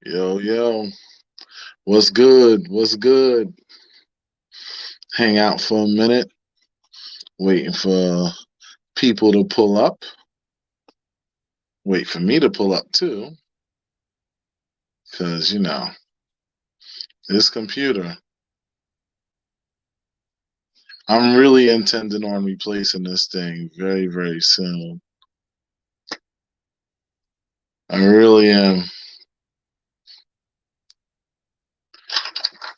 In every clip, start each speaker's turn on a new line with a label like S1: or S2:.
S1: Yo, yo, what's good? What's good? Hang out for a minute, waiting for people to pull up. Wait for me to pull up too, because, this computer, I'm really intending on replacing this thing very, very soon. I really am.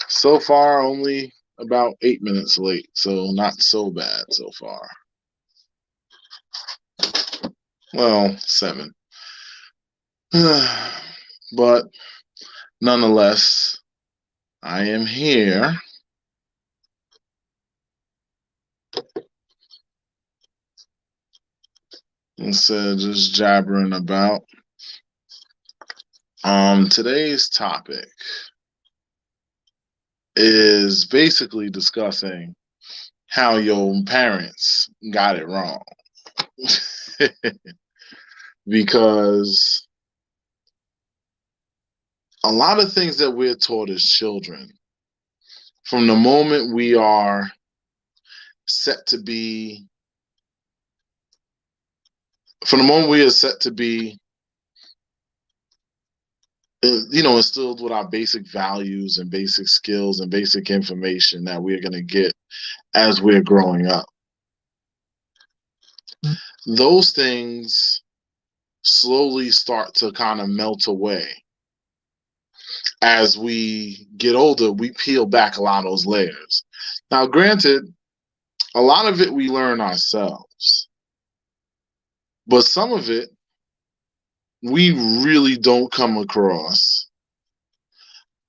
S1: So far, only about 8 minutes late, so not so bad so far. Well, seven. But nonetheless, I am here. Instead of just jabbering about. Today's topic is basically discussing how your parents got it wrong. Because a lot of things that we're taught as children, from the moment we are set to be, from the moment we are set to be, instilled with our basic values and basic skills and basic information that we're going to get as we're growing up. Those things slowly start to kind of melt away. As we get older, we peel back a lot of those layers. Now, granted, a lot of it we learn ourselves, but some of it we really don't come across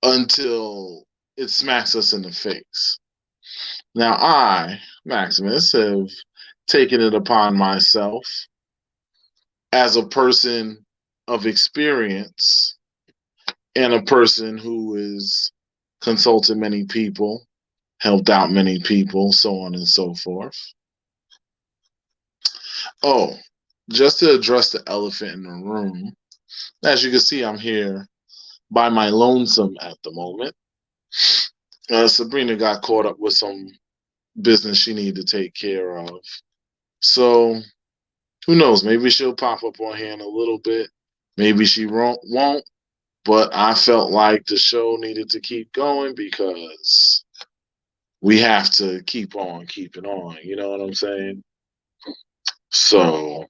S1: until it smacks us in the face. Now, I, Maximus, have taken it upon myself as a person of experience and a person who has consulted many people, helped out many people, so on and so forth. Oh, just to address the elephant in the room, as you can see, I'm here by my lonesome at the moment. Sabrina got caught up with some business she needed to take care of. So, who knows? Maybe she'll pop up on here in a little bit. Maybe she won't. But I felt like the show needed to keep going because we have to keep on keeping on. You know what I'm saying? So,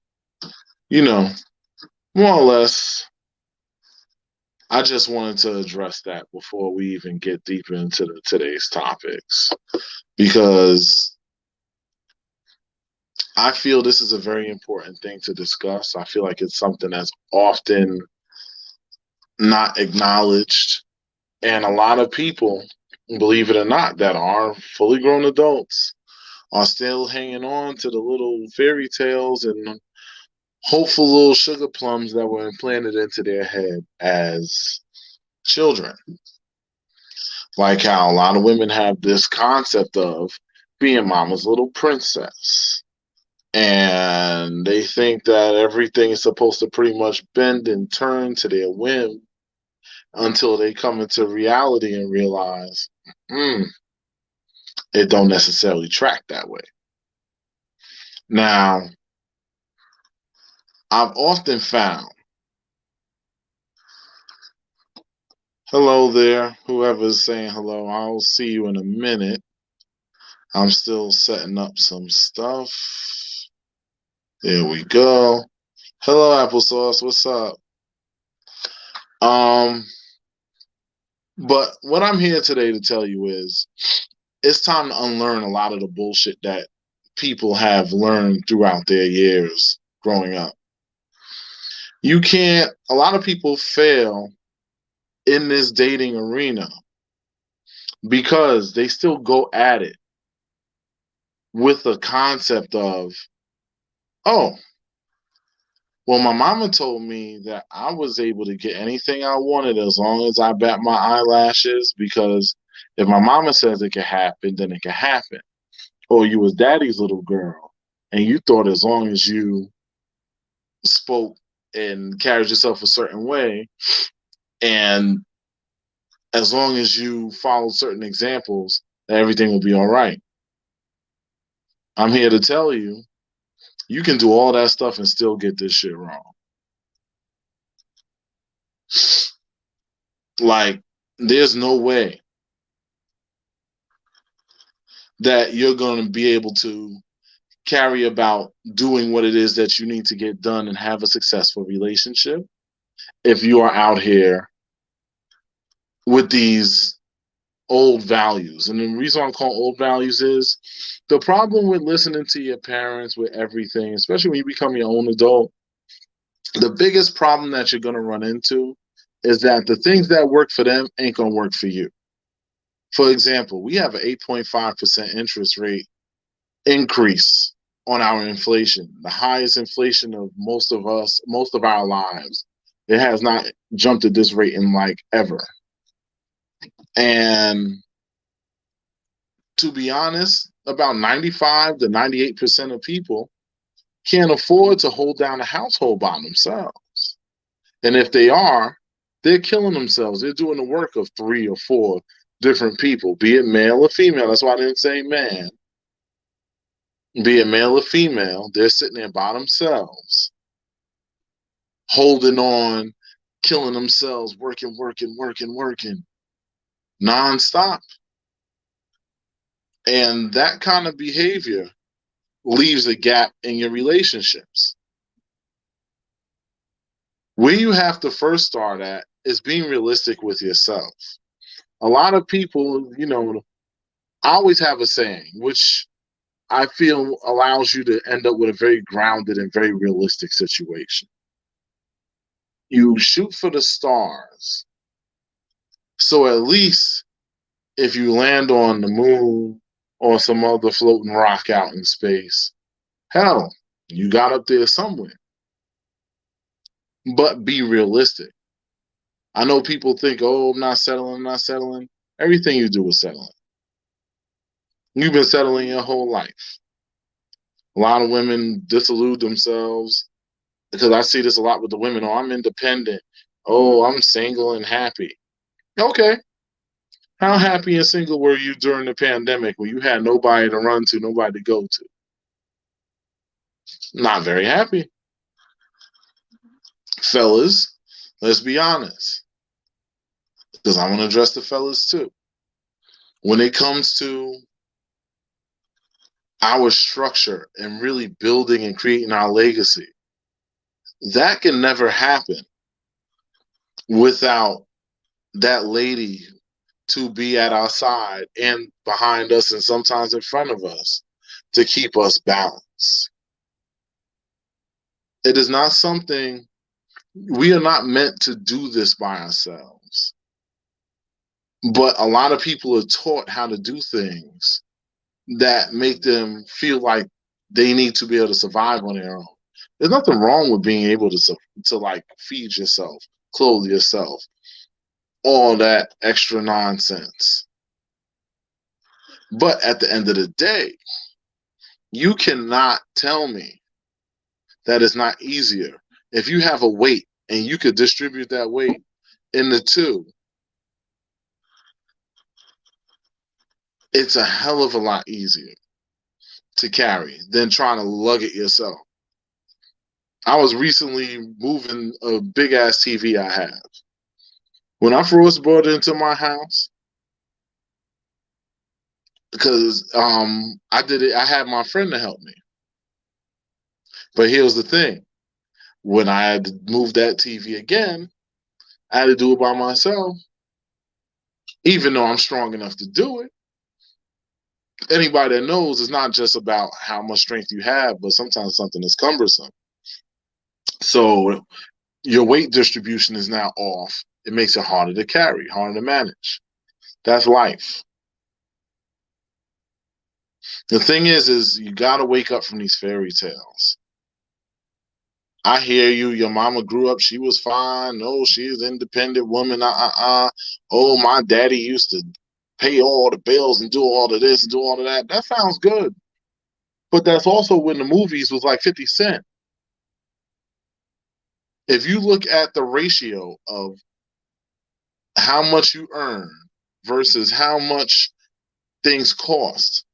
S1: you know, more or less, I just wanted to address that before we even get deeper into today's topics because I feel this is a very important thing to discuss. I feel like it's something that's often not acknowledged. And a lot of people, believe it or not, that are fully grown adults are still hanging on to the little fairy tales and hopeful little sugar plums that were implanted into their head as children. Like how a lot of women have this concept of being mama's little princess. And they think that everything is supposed to pretty much bend and turn to their whim until they come into reality and realize it don't necessarily track that way. Now, I've often found, hello there, whoever's saying hello, I'll see you in a minute. I'm still setting up some stuff. There we go. Hello, applesauce. What's up? But what I'm here today to tell you is it's time to unlearn a lot of the bullshit that people have learned throughout their years growing up. A lot of people fail in this dating arena because they still go at it with the concept of, oh, well, my mama told me that I was able to get anything I wanted as long as I bat my eyelashes, because if my mama says it can happen, then it can happen. Or you was daddy's little girl, and you thought as long as you spoke and carried yourself a certain way, And as long as you follow certain examples, everything will be all right. I'm here to tell you, you can do all that stuff and still get this shit wrong. Like, there's no way that you're going to be able to carry about doing what it is that you need to get done and have a successful relationship if you are out here with these old values. And the reason I'm calling old values is the problem with listening to your parents with everything, especially when you become your own adult, the biggest problem that you're going to run into is that the things that work for them ain't going to work for you. For example, we have an 8.5% interest rate increase on our inflation, the highest inflation of most of our lives. It has not jumped at this rate in like ever. And to be honest, about 95 to 98% of people can't afford to hold down a household by themselves. And if they are, they're killing themselves. They're doing the work of 3 or 4 different people, be it male or female. That's why I didn't say man. Be it male or female, they're sitting there by themselves, holding on, killing themselves, working, nonstop. And that kind of behavior leaves a gap in your relationships. Where you have to first start at is being realistic with yourself. A lot of people, I always have a saying, which I feel allows you to end up with a very grounded and very realistic situation. You shoot for the stars. So at least if you land on the moon or some other floating rock out in space, hell, you got up there somewhere. But be realistic. I know people think, oh, I'm not settling. Everything you do is settling. You've been settling your whole life. A lot of women disillude themselves because I see this a lot with the women. Oh, I'm independent. Oh, I'm single and happy. Okay. How happy and single were you during the pandemic when you had nobody to run to, nobody to go to? Not very happy. Fellas, let's be honest, because I want to address the fellas too. When it comes to our structure and really building and creating our legacy, that can never happen without that lady to be at our side and behind us and sometimes in front of us to keep us balanced. It is not something, we are not meant to do this by ourselves. But a lot of people are taught how to do things that make them feel like they need to be able to survive on their own. There's nothing wrong with being able to like feed yourself, clothe yourself, all that extra nonsense. But at the end of the day, you cannot tell me that it's not easier. If you have a weight and you could distribute that weight in the two, it's a hell of a lot easier to carry than trying to lug it yourself. I was recently moving a big ass TV I have. When I first brought it into my house, because I had my friend to help me. But here's the thing. When I had to move that TV again, I had to do it by myself. Even though I'm strong enough to do it. Anybody that knows, it's not just about how much strength you have, but sometimes something is cumbersome. So your weight distribution is now off. It makes it harder to carry, harder to manage. That's life. The thing is you got to wake up from these fairy tales. I hear you. Your mama grew up. She was fine. No, she's an independent woman. Oh, my daddy used to pay all the bills and do all of this and do all of that. That sounds good. But that's also when the movies was like 50 Cent. If you look at the ratio of how much you earn versus how much things cost,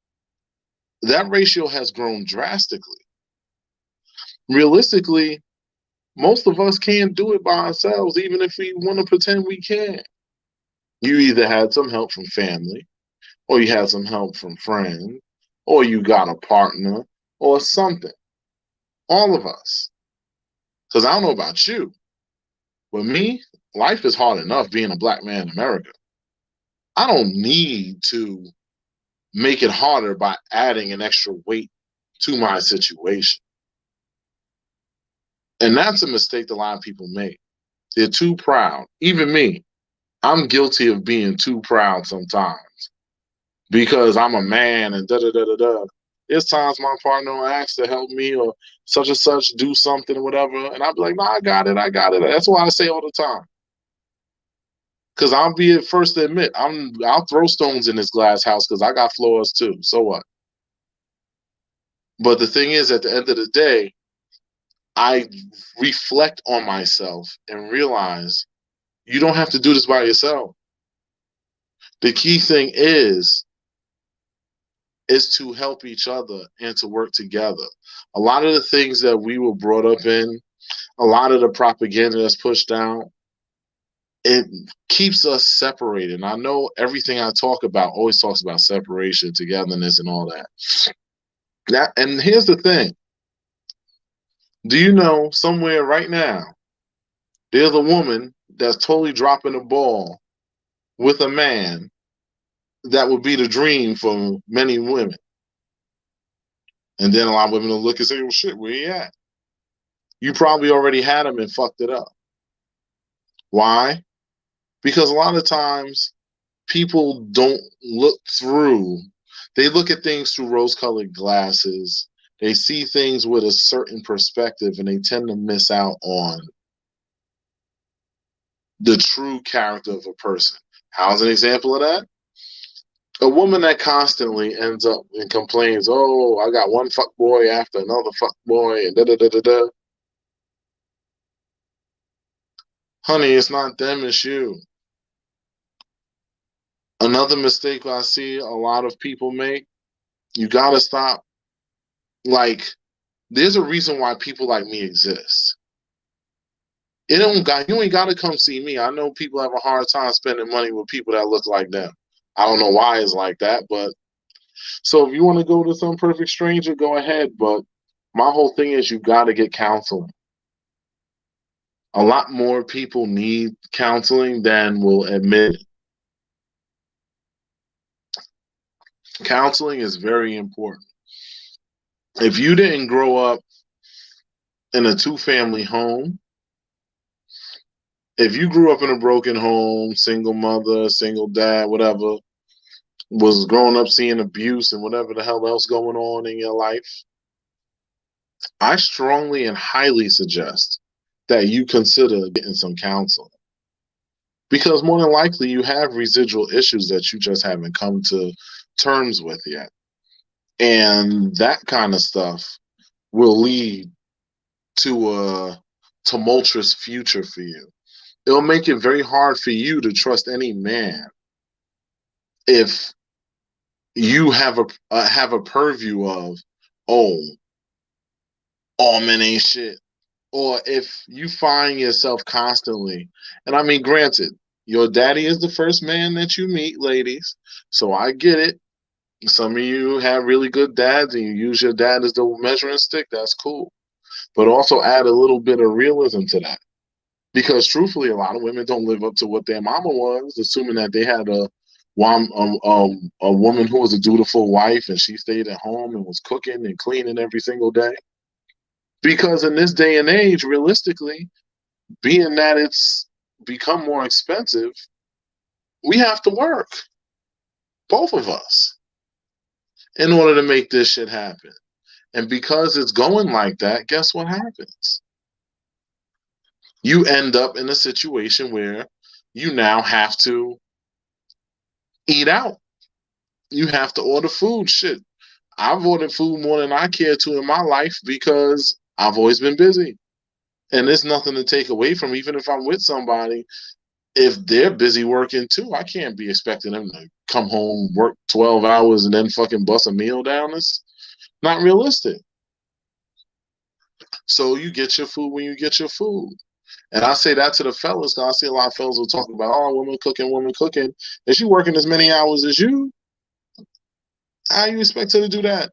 S1: that ratio has grown drastically. Realistically, most of us can't do it by ourselves, even if we want to pretend we can. You either had some help from family, or you had some help from friends, or you got a partner, or something. All of us. Because I don't know about you, but me, life is hard enough being a black man in America. I don't need to make it harder by adding an extra weight to my situation. And that's a mistake that a lot of people make. They're too proud. Even me, I'm guilty of being too proud sometimes because I'm a man and da da da da da. There's times my partner will ask to help me or such and such do something or whatever, and I'll be like, "No, I got it, I got it." That's why I say all the time. Because I'll be the first to admit, I'll throw stones in this glass house because I got flaws too. So what? But the thing is, at the end of the day, I reflect on myself and realize you don't have to do this by yourself. The key thing is to help each other and to work together. A lot of the things that we were brought up in, a lot of the propaganda that's pushed down, it keeps us separated. And I know everything I talk about always talks about separation, togetherness, and all that. And here's the thing. Do you know somewhere right now, there's a woman that's totally dropping the ball with a man that would be the dream for many women. And then a lot of women will look and say, well, shit, where he at? You probably already had him and fucked it up. Why? Because a lot of times people don't look through, they look at things through rose-colored glasses. They see things with a certain perspective and they tend to miss out on the true character of a person. How's an example of that? A woman that constantly ends up and complains, oh, I got one fuck boy after another fuck boy and da da da da da. Honey, it's not them, it's you. Another mistake I see a lot of people make, you gotta stop. Like, there's a reason why people like me exist. You ain't gotta come see me. I know people have a hard time spending money with people that look like them. I don't know why it's like that, but so if you want to go to some perfect stranger, go ahead. But my whole thing is you gotta get counseling. A lot more people need counseling than will admit it. Counseling is very important. If you didn't grow up in a two-family home, if you grew up in a broken home, single mother, single dad, whatever, was growing up seeing abuse and whatever the hell else going on in your life, I strongly and highly suggest that you consider getting some counseling. Because more than likely you have residual issues that you just haven't come to terms with yet. And that kind of stuff will lead to a tumultuous future for you. It'll make it very hard for you to trust any man if you have a purview of, oh, all men ain't shit, or if you find yourself constantly, and I mean, granted, your daddy is the first man that you meet, ladies, so I get it. Some of you have really good dads and you use your dad as the measuring stick. That's cool. But also add a little bit of realism to that. Because truthfully, a lot of women don't live up to what their mama was, assuming that they had a woman who was a dutiful wife and she stayed at home and was cooking and cleaning every single day. Because in this day and age, realistically, being that it's become more expensive, we have to work, both of us, in order to make this shit happen. And because it's going like that, guess what happens? You end up in a situation where you now have to eat out. You have to order food. Shit. I've ordered food more than I care to in my life because I've always been busy. And there's nothing to take away from, even if I'm with somebody. if they're busy working too, I can't be expecting them to come home, work 12 hours, and then fucking bust a meal down. It's not realistic. So you get your food when you get your food. And I say that to the fellas, because I see a lot of fellas will talk about, oh, women cooking, women cooking. Is she working as many hours as you? How you expect her to do that?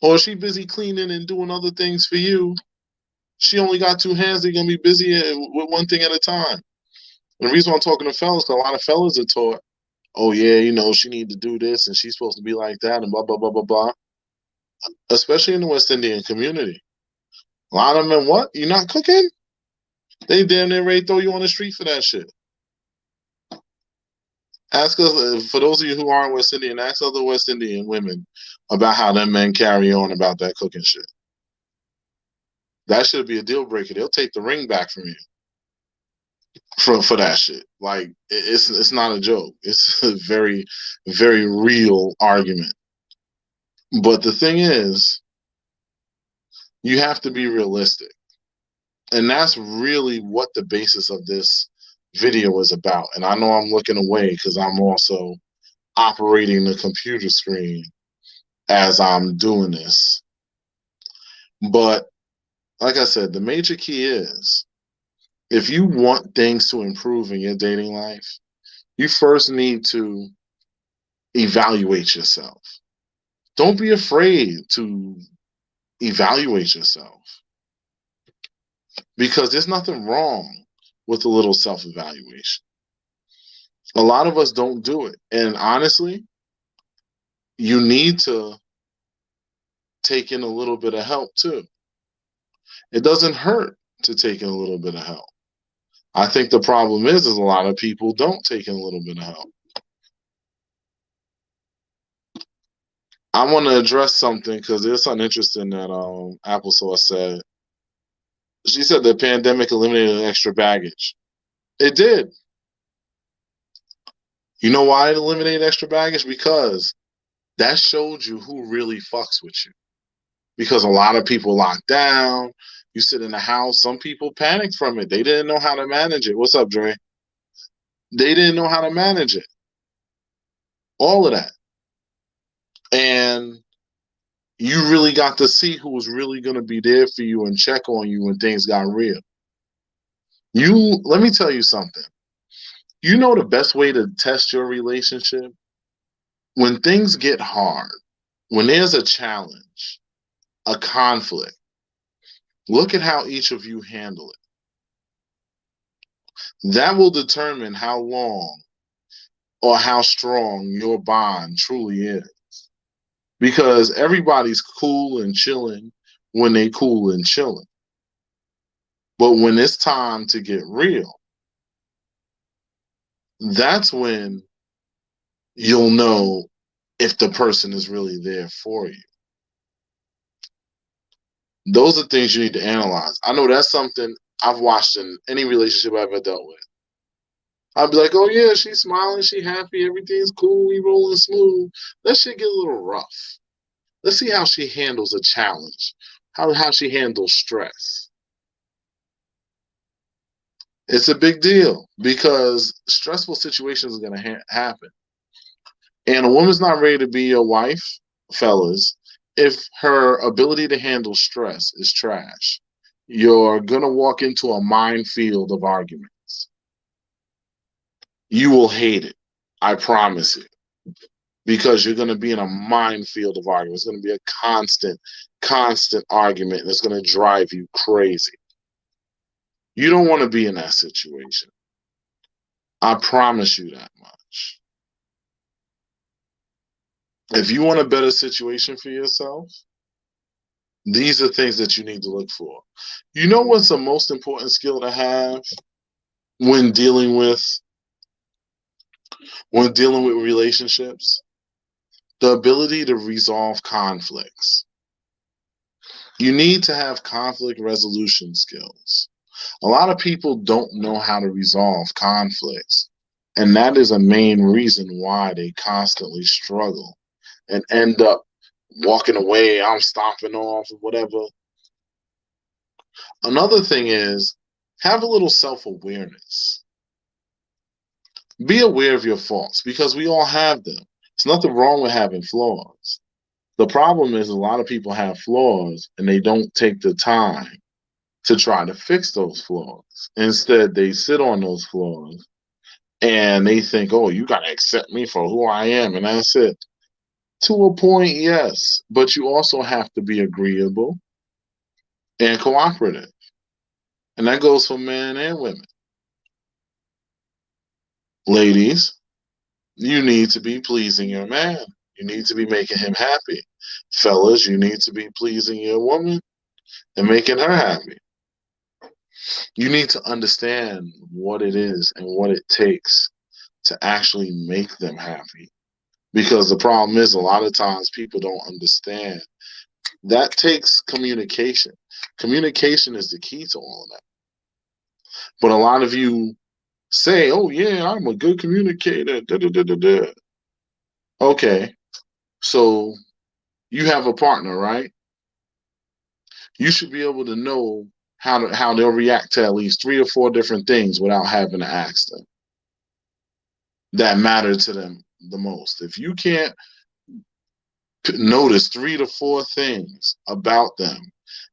S1: Or is she busy cleaning and doing other things for you? She only got two hands. They're going to be busy with one thing at a time. And the reason why I'm talking to fellas, because a lot of fellas are taught, oh, yeah, you know, she need to do this and she's supposed to be like that and blah, blah, blah, blah, blah. Especially in the West Indian community. A lot of men, what? You not cooking? They damn near ready to throw you on the street for that shit. Ask us, for those of you who aren't West Indian, ask other West Indian women about how them men carry on about that cooking shit. That should be a deal breaker. They'll take the ring back from you for that shit. Like it's not a joke. It's a very, very real argument. But the thing is, you have to be realistic. And that's really what the basis of this video is about. And I know I'm looking away because I'm also operating the computer screen as I'm doing this. But like I said, the major key is if you want things to improve in your dating life, you first need to evaluate yourself. Don't be afraid to evaluate yourself because there's nothing wrong with a little self-evaluation. A lot of us don't do it. And honestly, you need to take in a little bit of help too. It doesn't hurt to take in a little bit of help. I think the problem is a lot of people don't take in a little bit of help. I want to address something because there's something interesting that Applesauce said. She said the pandemic eliminated extra baggage. It did. You know why it eliminated extra baggage? Because that showed you who really fucks with you. Because a lot of people locked down. You sit in the house. Some people panicked from it. They didn't know how to manage it. What's up, Dre? They didn't know how to manage it. All of that. And you really got to see who was really going to be there for you and check on you when things got real. Let me tell you something. You know the best way to test your relationship? When things get hard, when there's a challenge, a conflict, look at how each of you handle it. That will determine how long or how strong your bond truly is. Because everybody's cool and chilling when they cool and chilling. But when it's time to get real, that's when you'll know if the person is really there for you. Those are things you need to analyze. I know that's something I've watched in any relationship I've ever dealt with. I'd be like, oh yeah, she's smiling, she's happy, everything's cool, we rolling smooth. That shit get a little rough. Let's see how she handles a challenge, how she handles stress. It's a big deal because stressful situations are going to happen. And a woman's not ready to be your wife, fellas, if her ability to handle stress is trash. You're going to walk into a minefield of arguments. You will hate it. I promise you. Because you're going to be in a minefield of arguments. It's going to be a constant argument. And it's going to drive you crazy. You don't want to be in that situation. I promise you that much. If you want a better situation for yourself, these are things that you need to look for. You know what's the most important skill to have when dealing with relationships? The ability to resolve conflicts. You need to have conflict resolution skills. A lot of people don't know how to resolve conflicts, and that is a main reason why they constantly struggle and end up walking away, I'm stomping off, or whatever. Another thing is have a little self-awareness. Be aware of your faults because we all have them. There's nothing wrong with having flaws. The problem is a lot of people have flaws and they don't take the time to try to fix those flaws. Instead, they sit on those flaws and they think, oh, you got to accept me for who I am. And that's it. To a point, yes. But you also have to be agreeable and cooperative. And that goes for men and women. Ladies, you need to be pleasing your man. You need to be making him happy. Fellas, you need to be pleasing your woman and making her happy. You need to understand what it is and what it takes to actually make them happy. Because the problem is, a lot of times people don't understand. That takes communication. Communication is the key to all of that. But a lot of you say, oh, yeah, I'm a good communicator. Da, da, da, da, da. Okay, so you have a partner, right? You should be able to know how they'll react to at least 3 or 4 different things without having to ask them that matter to them the most. If you can't notice 3 to 4 things about them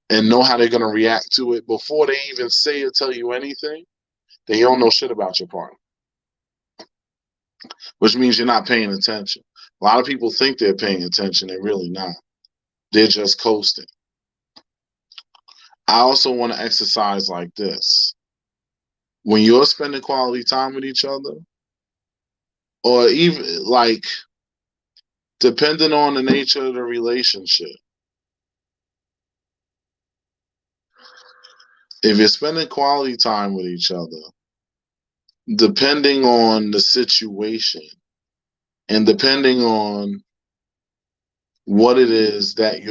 S1: and know how they're going to react to it before they even say or tell you anything, then you don't know shit about your partner, which means you're not paying attention. A lot of people think they're paying attention. They're really not. They're just coasting. I also want to exercise like this. When you're spending quality time with each other, or even like depending on the nature of the relationship, if you're spending quality time with each other, depending on the situation and depending on what it is that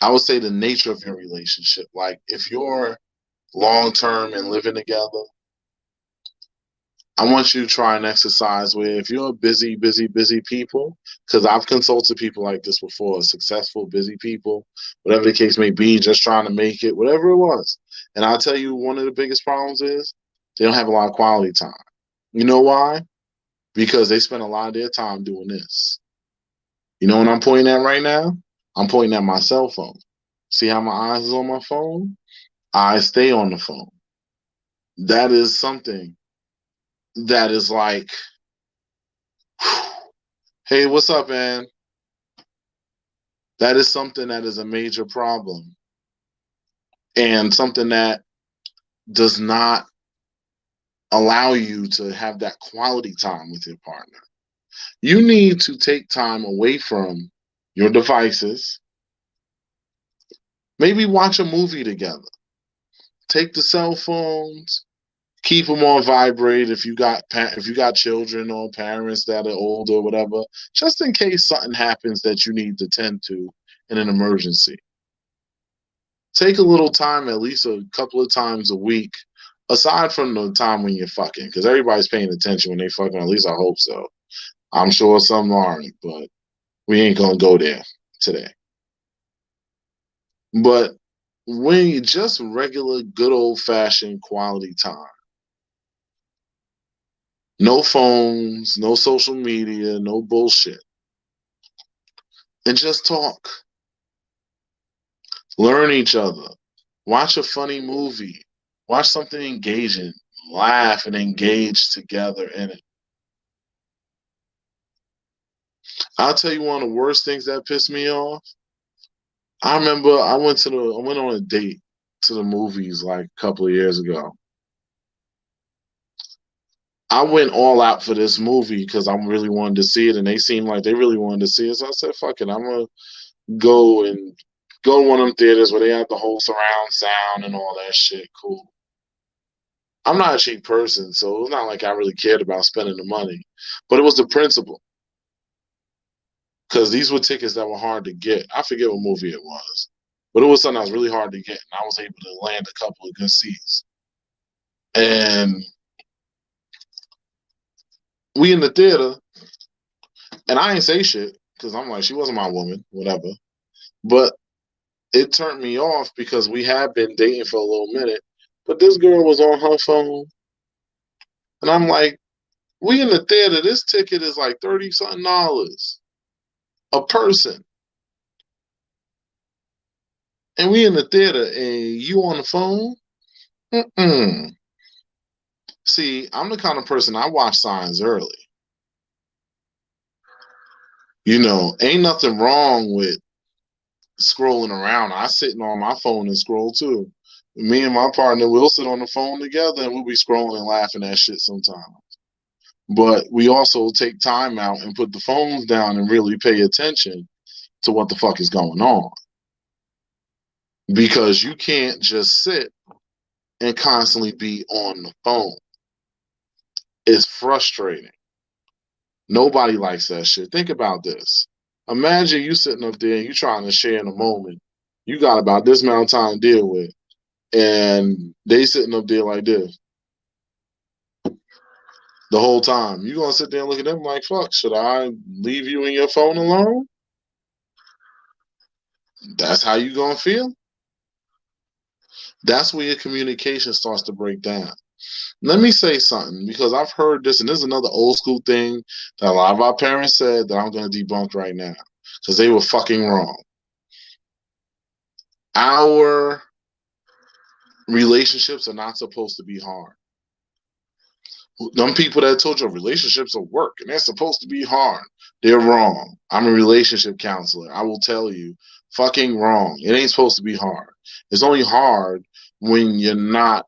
S1: I would say the nature of your relationship. Like if you're long term and living together, I want you to try and exercise where if you're busy, busy, busy people, because I've consulted people like this before, successful, busy people, whatever the case may be, just trying to make it, whatever it was. And I'll tell you, one of the biggest problems is they don't have a lot of quality time. You know why? Because they spend a lot of their time doing this. You know what I'm pointing at right now? I'm pointing at my cell phone. See how my eyes is on my phone? I stay on the phone. That is something that is like, hey, what's up, man? That is something that is a major problem and something that does not allow you to have that quality time with your partner. You need to take time away from your devices. Maybe watch a movie together. Take the cell phones, keep them on vibrate if you got children or parents that are older or whatever, just in case something happens that you need to tend to in an emergency. Take a little time, at least a couple of times a week, aside from the time when you're fucking, because everybody's paying attention when they fucking. At least I hope so. I'm sure some aren't, but we ain't gonna go there today. But when you just regular, good old fashioned quality time, no phones, no social media, no bullshit, and just talk, learn each other, watch a funny movie, watch something engaging, laugh and engage together in it. I'll tell you one of the worst things that pissed me off. I remember I went on a date to the movies like a couple of years ago. I went all out for this movie because I really wanted to see it, and they seemed like they really wanted to see it. So I said, "Fuck it, I'm gonna go to one of them theaters where they have the whole surround sound and all that shit. Cool." I'm not a cheap person, so it's not like I really cared about spending the money, but it was the principle because these were tickets that were hard to get. I forget what movie it was, but it was something that was really hard to get, and I was able to land a couple of good seats. And we in the theater, and I ain't say shit because I'm like, she wasn't my woman, whatever. But it turned me off because we had been dating for a little minute. But this girl was on her phone And I'm like, we in the theater, this ticket is like $30-something a person. And we in the theater and you on the phone? Mm-mm. See, I'm the kind of person, I watch signs early. You know, ain't nothing wrong with scrolling around. I sitting on my phone and scroll too. Me and my partner will sit on the phone together and we'll be scrolling and laughing at shit sometimes. But we also take time out and put the phones down and really pay attention to what the fuck is going on. Because you can't just sit and constantly be on the phone. It's frustrating. Nobody likes that shit. Think about this. Imagine you sitting up there and you trying to share in a moment. You got about this amount of time to deal with. And they sitting up there like this the whole time. You gonna sit there and look at them like, fuck, should I leave you and your phone alone? That's how you gonna feel? That's where your communication starts to break down. Let me say something, because I've heard this, and this is another old school thing that a lot of our parents said that I'm going to debunk right now, because they were fucking wrong. Our relationships are not supposed to be hard. Them people that told you relationships are work and they're supposed to be hard, they're wrong. I'm a relationship counselor. I will tell you, fucking wrong. It ain't supposed to be hard. It's only hard when you're not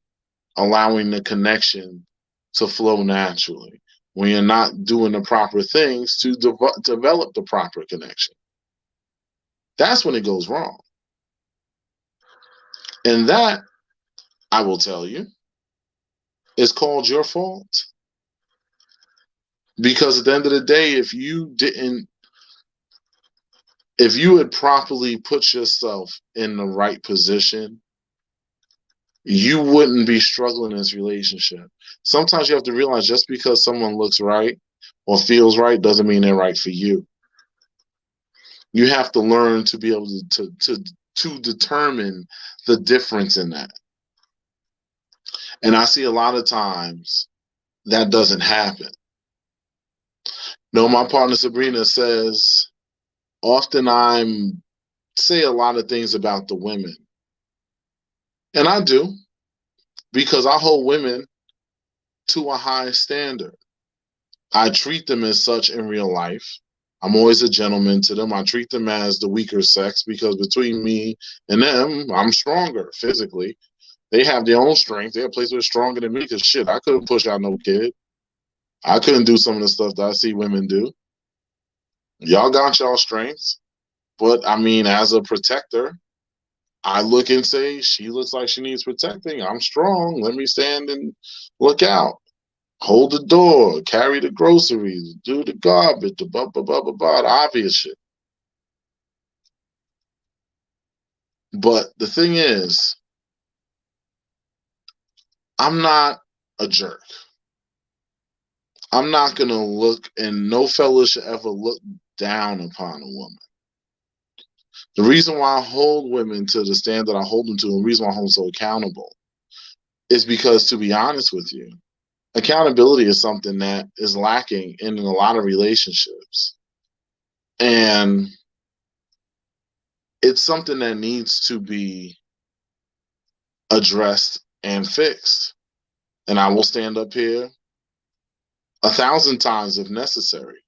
S1: allowing the connection to flow naturally, when you're not doing the proper things to develop the proper connection. That's when it goes wrong. And that, I will tell you, is called your fault. Because at the end of the day, if you had properly put yourself in the right position, you wouldn't be struggling in this relationship. Sometimes you have to realize just because someone looks right or feels right doesn't mean they're right for you. You have to learn to be able to determine the difference in that. And I see a lot of times that doesn't happen. No, my partner Sabrina says, often I'm say a lot of things about the women. And I do, because I hold women to a high standard. I treat them as such in real life. I'm always a gentleman to them. I treat them as the weaker sex because between me and them, I'm stronger physically. They have their own strength. They're a place where they're stronger than me because shit, I couldn't push out no kid. I couldn't do some of the stuff that I see women do. Y'all got y'all strengths. But I mean, as a protector, I look and say, she looks like she needs protecting. I'm strong. Let me stand and look out. Hold the door, carry the groceries, do the garbage, the blah, blah, blah, blah, blah, the obvious shit. But the thing is, I'm not a jerk. I'm not going to look, and no fella should ever look down upon a woman. The reason why I hold women to the standard I hold them to, and the reason why I hold them so accountable, is because, to be honest with you, accountability is something that is lacking in a lot of relationships. And it's something that needs to be addressed and fixed. And I will stand up here 1,000 times if necessary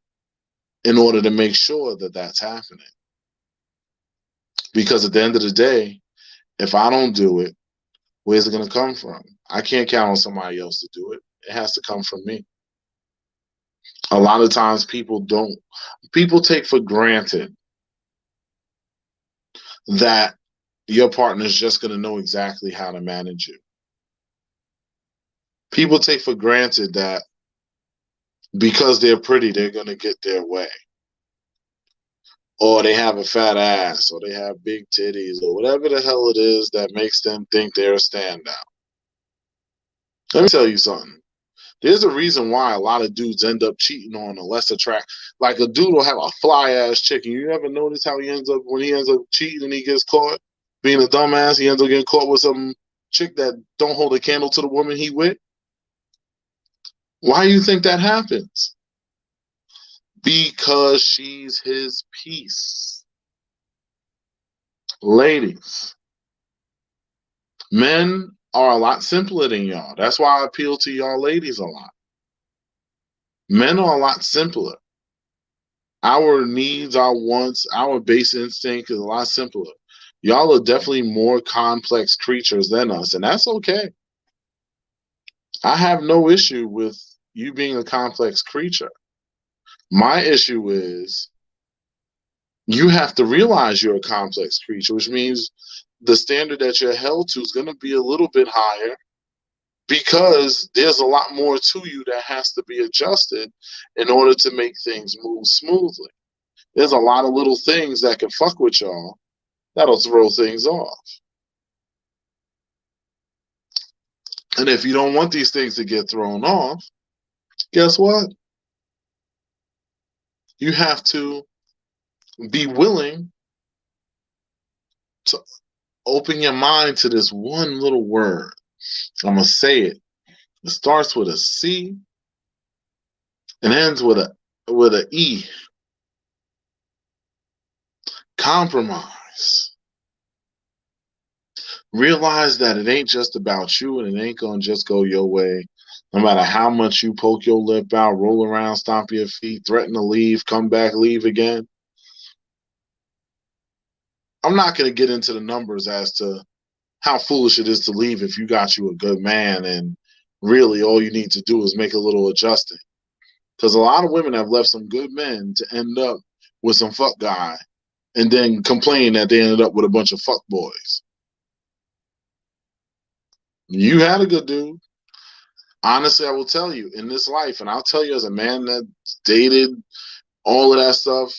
S1: in order to make sure that that's happening. Because at the end of the day, if I don't do it, where's it going to come from? I can't count on somebody else to do it. It has to come from me. A lot of times people take for granted that your partner is just going to know exactly how to manage you. People take for granted that because they're pretty, they're going to get their way. Or they have a fat ass, or they have big titties, or whatever the hell it is that makes them think they're a standout. Let me tell you something. There's a reason why a lot of dudes end up cheating on a less attractive. Like a dude will have a fly ass chick, and you ever notice how he ends up when he ends up cheating and he gets caught being a dumbass? He ends up getting caught with some chick that don't hold a candle to the woman he with. Why do you think that happens? Because she's his piece. Ladies, men are a lot simpler than y'all. That's why I appeal to y'all ladies a lot. Men are a lot simpler. Our needs, our wants, our base instinct is a lot simpler. Y'all are definitely more complex creatures than us, and that's okay. I have no issue with you being a complex creature. My issue is you have to realize you're a complex creature, which means the standard that you're held to is going to be a little bit higher because there's a lot more to you that has to be adjusted in order to make things move smoothly. There's a lot of little things that can fuck with y'all that'll throw things off. And if you don't want these things to get thrown off, guess what? You have to be willing to open your mind to this one little word. I'm going to say it. It starts with a C and ends with a E. Compromise. Realize that it ain't just about you and it ain't going to just go your way. No matter how much you poke your lip out, roll around, stomp your feet, threaten to leave, come back, leave again. I'm not going to get into the numbers as to how foolish it is to leave if you got you a good man and really all you need to do is make a little adjusting. Because a lot of women have left some good men to end up with some fuck guy and then complain that they ended up with a bunch of fuck boys. You had a good dude. Honestly, I will tell you in this life, and I'll tell you as a man that dated all of that stuff,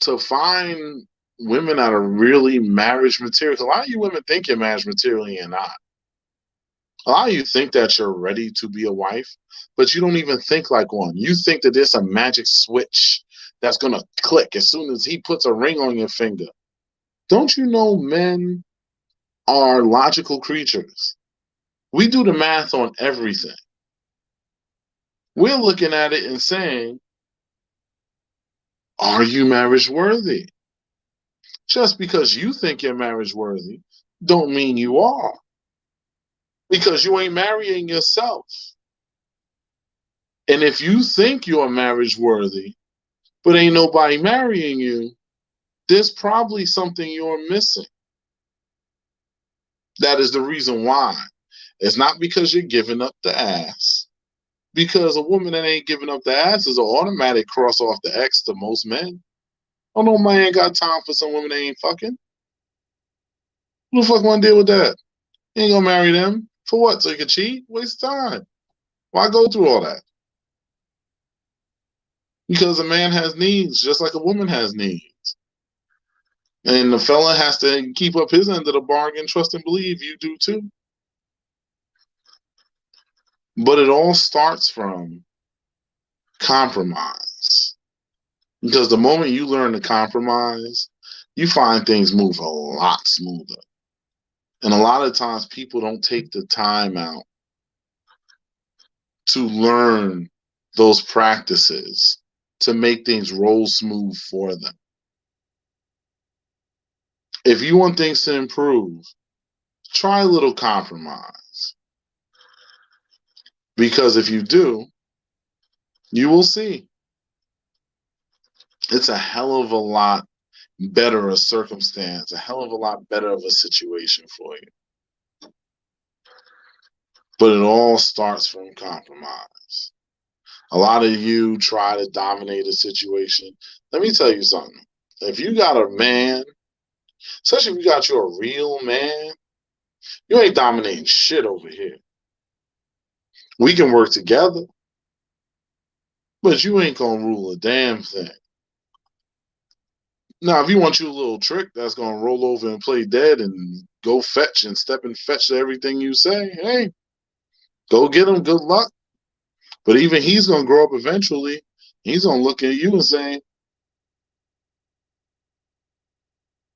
S1: to find women that are really marriage material. A lot of you women think you're marriage material and you're not. A lot of you think that you're ready to be a wife, but you don't even think like one. You think that there's a magic switch that's going to click as soon as he puts a ring on your finger. Don't you know men are logical creatures? We do the math on everything. We're looking at it and saying, are you marriage worthy? Just because you think you're marriage worthy don't mean you are. Because you ain't marrying yourself. And if you think you're marriage worthy, but ain't nobody marrying you, there's probably something you're missing. That is the reason why. It's not because you're giving up the ass. Because a woman that ain't giving up the ass is an automatic cross off the X to most men. Oh no, man ain't got time for some women that ain't fucking. Who the fuck want to deal with that? You ain't gonna marry them. For what? So you can cheat? Waste time. Why go through all that? Because a man has needs, just like a woman has needs. And the fella has to keep up his end of the bargain, trust and believe you do too. But it all starts from compromise. Because the moment you learn to compromise, you find things move a lot smoother. And a lot of times people don't take the time out to learn those practices to make things roll smooth for them. If you want things to improve, try a little compromise. Because if you do, you will see it's a hell of a lot better a circumstance, a hell of a lot better of a situation for you. But it all starts from compromise. A lot of you try to dominate a situation. Let me tell you something. If you got a man, especially if you got you a real man, you ain't dominating shit over here. We can work together, but you ain't gonna rule a damn thing. Now, if you want you a little trick that's gonna roll over and play dead and go fetch and step and fetch everything you say, hey, go get him. Good luck. But even he's gonna grow up eventually. He's gonna look at you and say,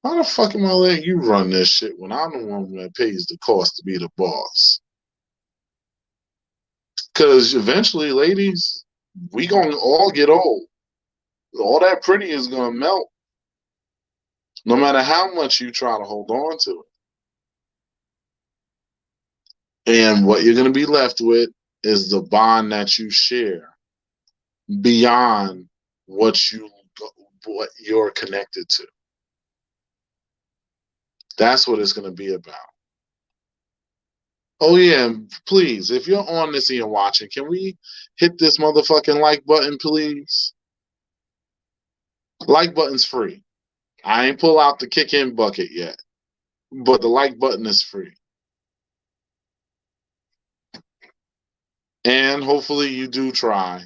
S1: "How the fuck am I letting you run this shit when I'm the one that pays the cost to be the boss?" Because eventually, ladies, we gonna all get old. All that pretty is gonna melt, no matter how much you try to hold on to it. And what you're gonna be left with is the bond that you share beyond what you what you're connected to. That's what it's gonna be about. Oh yeah, please, if you're on this and you're watching, can we hit this motherfucking like button, please? Like button's free. I ain't pull out the kick in bucket yet, but the like button is free. And hopefully you do try.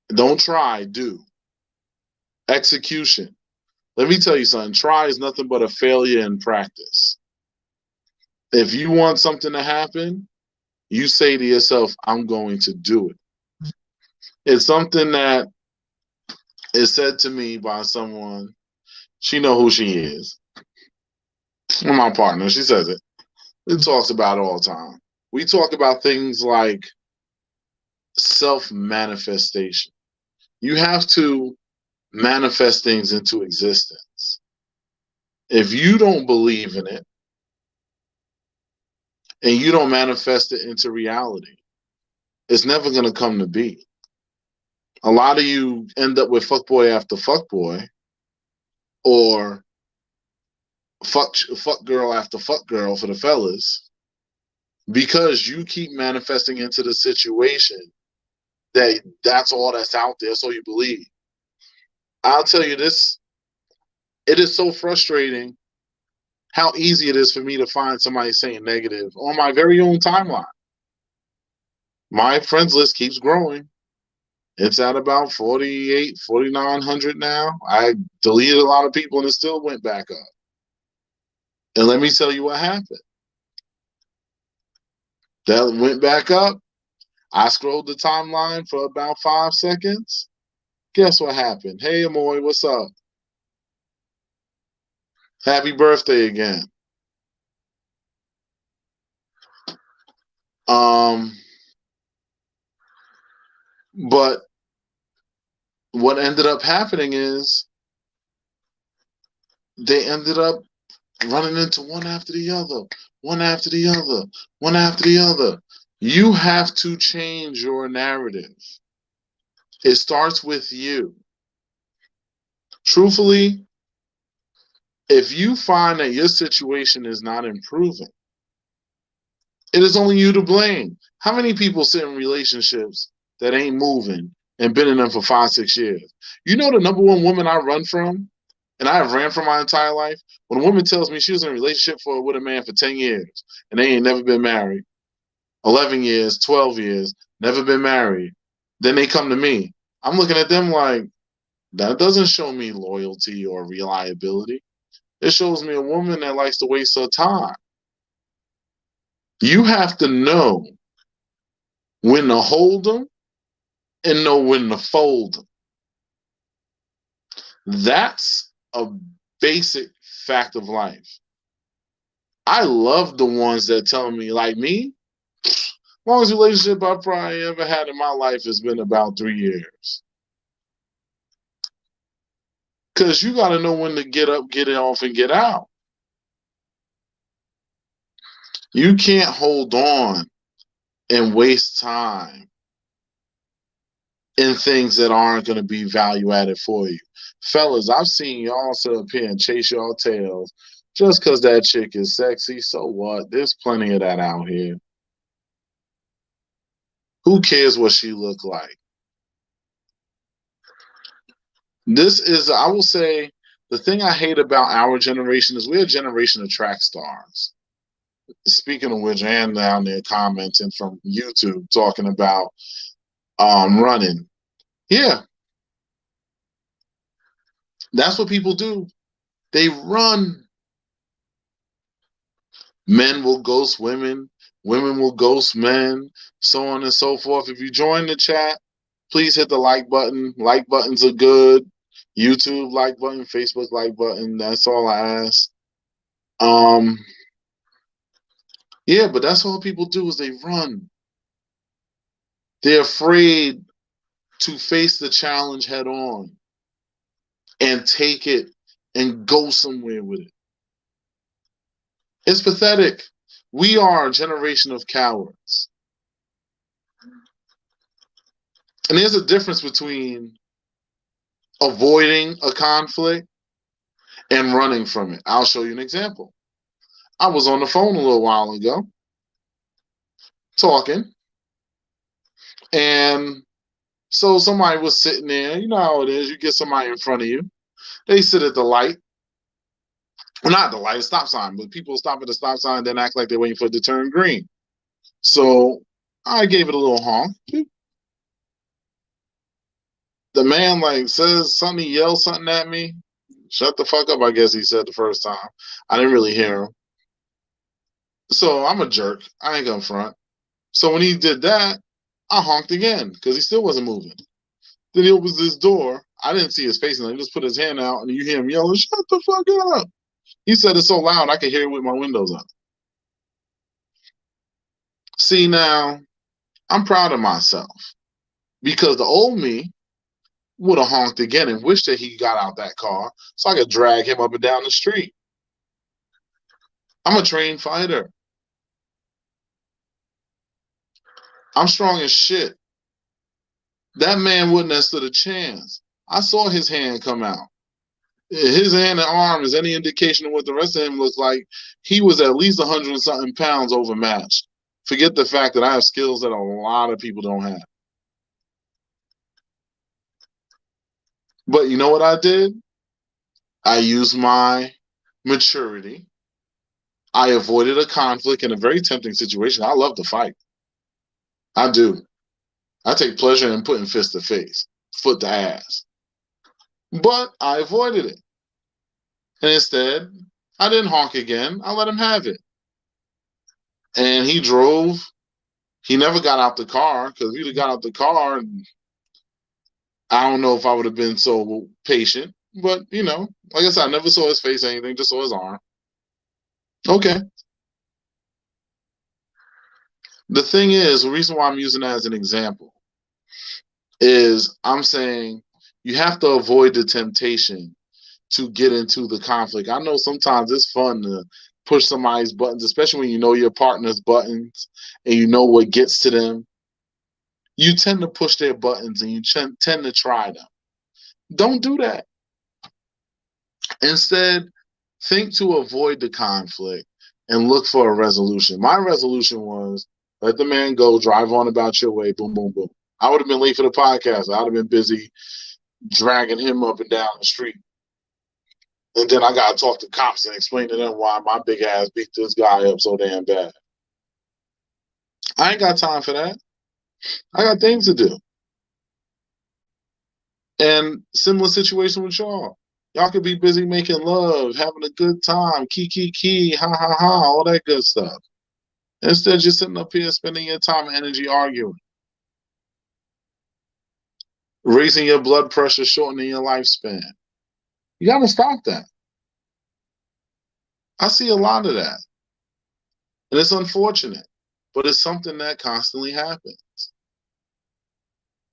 S1: Don't try, do. Execution. Let me tell you something. Try is nothing but a failure in practice. If you want something to happen, you say to yourself, I'm going to do it. It's something that is said to me by someone. She know who she is. My partner, she says it. It talks about it all the time. We talk about things like self-manifestation. You have to manifest things into existence. If you don't believe in it and you don't manifest it into reality, it's never going to come to be. A lot of you end up with fuckboy after fuckboy or fuck girl after fuck girl for the fellas because you keep manifesting into the situation that's all that's out there, so you believe. I'll tell you this, it is so frustrating how easy it is for me to find somebody saying negative on my very own timeline. My friends list keeps growing. It's at about 48, 4,900 now. I deleted a lot of people and it still went back up. And let me tell you what happened. That went back up. I scrolled the timeline for about 5 seconds. Guess what happened? Hey, Amoy, what's up? Happy birthday again. But what ended up happening is they ended up running into one after the other, one after the other, one after the other. You have to change your narrative. It starts with you. Truthfully, if you find that your situation is not improving, it is only you to blame. How many people sit in relationships that ain't moving and been in them for 5, 6 years? You know the number one woman I run from, and I have ran from my entire life? When a woman tells me she was in a relationship with a man for 10 years and they ain't never been married, 11 years, 12 years, never been married, then they come to me. I'm looking at them like, that doesn't show me loyalty or reliability. It shows me a woman that likes to waste her time. You have to know when to hold them and know when to fold them. That's a basic fact of life. I love the ones that tell me, like me, longest relationship I probably ever had in my life has been about 3 years. Because you got to know when to get up, get it off, and get out. You can't hold on and waste time in things that aren't going to be value added for you. Fellas, I've seen y'all sit up here and chase y'all tails just because that chick is sexy. So what? There's plenty of that out here. Who cares what she look like? This is, I will say, the thing I hate about our generation is we're a generation of track stars. Speaking of which, and down there commenting from YouTube talking about running. Yeah, that's what people do. They run. Men will ghost women. Women will ghost men, so on and so forth. If you join the chat, please hit the like button. Like buttons are good. YouTube like button, Facebook like button. That's all I ask. Yeah, but that's all people do is they run. They're afraid to face the challenge head on and take it and go somewhere with it. It's pathetic. We are a generation of cowards. And there's a difference between avoiding a conflict and running from it. I'll show you an example. I was on the phone a little while ago talking, and so somebody was sitting there. You know how it is. You get somebody in front of you. They sit at the light. Well, not the light, a stop sign, but people stop at the stop sign, then act like they're waiting for it to turn green. So I gave it a little honk. The man like says something, he yells something at me. Shut the fuck up, I guess he said the first time. I didn't really hear him. So I'm a jerk. I ain't gonna front. So when he did that, I honked again because he still wasn't moving. Then he opens this door. I didn't see his face, and he just put his hand out, and you hear him yelling, "Shut the fuck up!" He said it so loud I could hear it with my windows up. See, now I'm proud of myself because the old me would have honked again and wished that he got out that car so I could drag him up and down the street. I'm a trained fighter. I'm strong as shit. That man wouldn't have stood a chance. I saw his hand come out. His hand and arm is any indication of what the rest of him looks like. He was at least 100 and something pounds overmatched. Forget the fact that I have skills that a lot of people don't have. But you know what I did? I used my maturity. I avoided a conflict in a very tempting situation. I love to fight. I do. I take pleasure in putting fist to face, foot to ass. But I avoided it. And instead, I didn't honk again. I let him have it. And he drove. He never got out the car because if he'd have got out the car, I don't know if I would have been so patient. But, you know, like I said, I never saw his face or anything, just saw his arm. Okay. The thing is, the reason why I'm using that as an example is I'm saying you have to avoid the temptation to get into the conflict. I know sometimes it's fun to push somebody's buttons, especially when you know your partner's buttons and you know what gets to them. You tend to push their buttons and you tend to try them. Don't do that. Instead, think to avoid the conflict and look for a resolution. My resolution was let the man go, drive on about your way, boom, boom, boom. I would have been late for the podcast. I would have been busy dragging him up and down the street. And then I got to talk to cops and explain to them why my big ass beat this guy up so damn bad. I ain't got time for that. I got things to do. And similar situation with y'all. Y'all could be busy making love, having a good time, key, ha, ha, ha, all that good stuff. Instead, you're sitting up here spending your time and energy arguing, raising your blood pressure, shortening your lifespan. You got to stop that. I see a lot of that. And it's unfortunate, but it's something that constantly happens.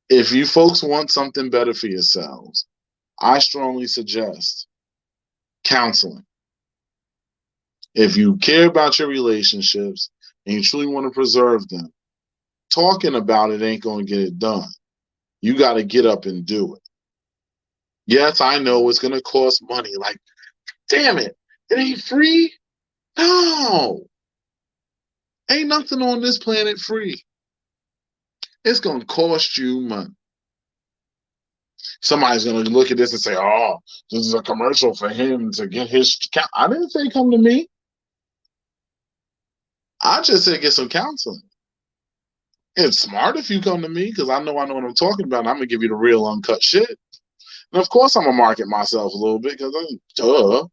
S1: If you folks want something better for yourselves, I strongly suggest counseling. If you care about your relationships and you truly want to preserve them, talking about it ain't going to get it done. You got to get up and do it. Yes, I know it's going to cost money. Like, damn it, it ain't free? No. Ain't nothing on this planet free. It's going to cost you money. Somebody's going to look at this and say, oh, this is a commercial for him to get his... I didn't say come to me. I just said get some counseling. It's smart if you come to me because I know what I'm talking about. And I'm going to give you the real uncut shit. And of course, I'm going to market myself a little bit because I'm duh.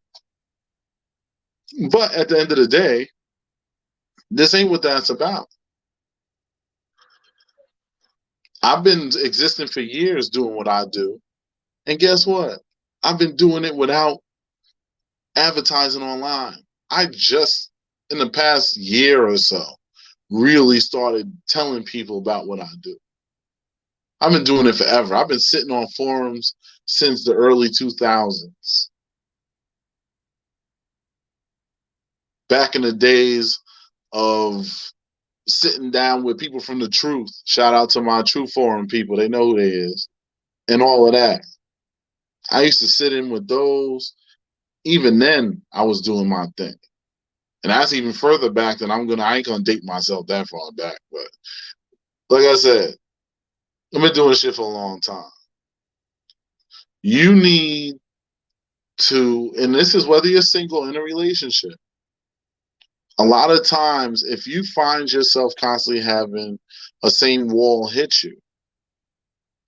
S1: But at the end of the day, this ain't what that's about. I've been existing for years doing what I do. And guess what? I've been doing it without advertising online. I just, in the past year or so, really started telling people about what I do. I've been doing it forever. I've been sitting on forums since the early 2000s. Back in the days of sitting down with people from the truth. Shout out to my True Forum people. They know who they is. And all of that. I used to sit in with those. Even then, I was doing my thing. And that's even further back than I ain't gonna date myself that far back. But like I said, I've been doing shit for a long time. You need to, and this is whether you're single in a relationship. A lot of times, if you find yourself constantly having a same wall hit you,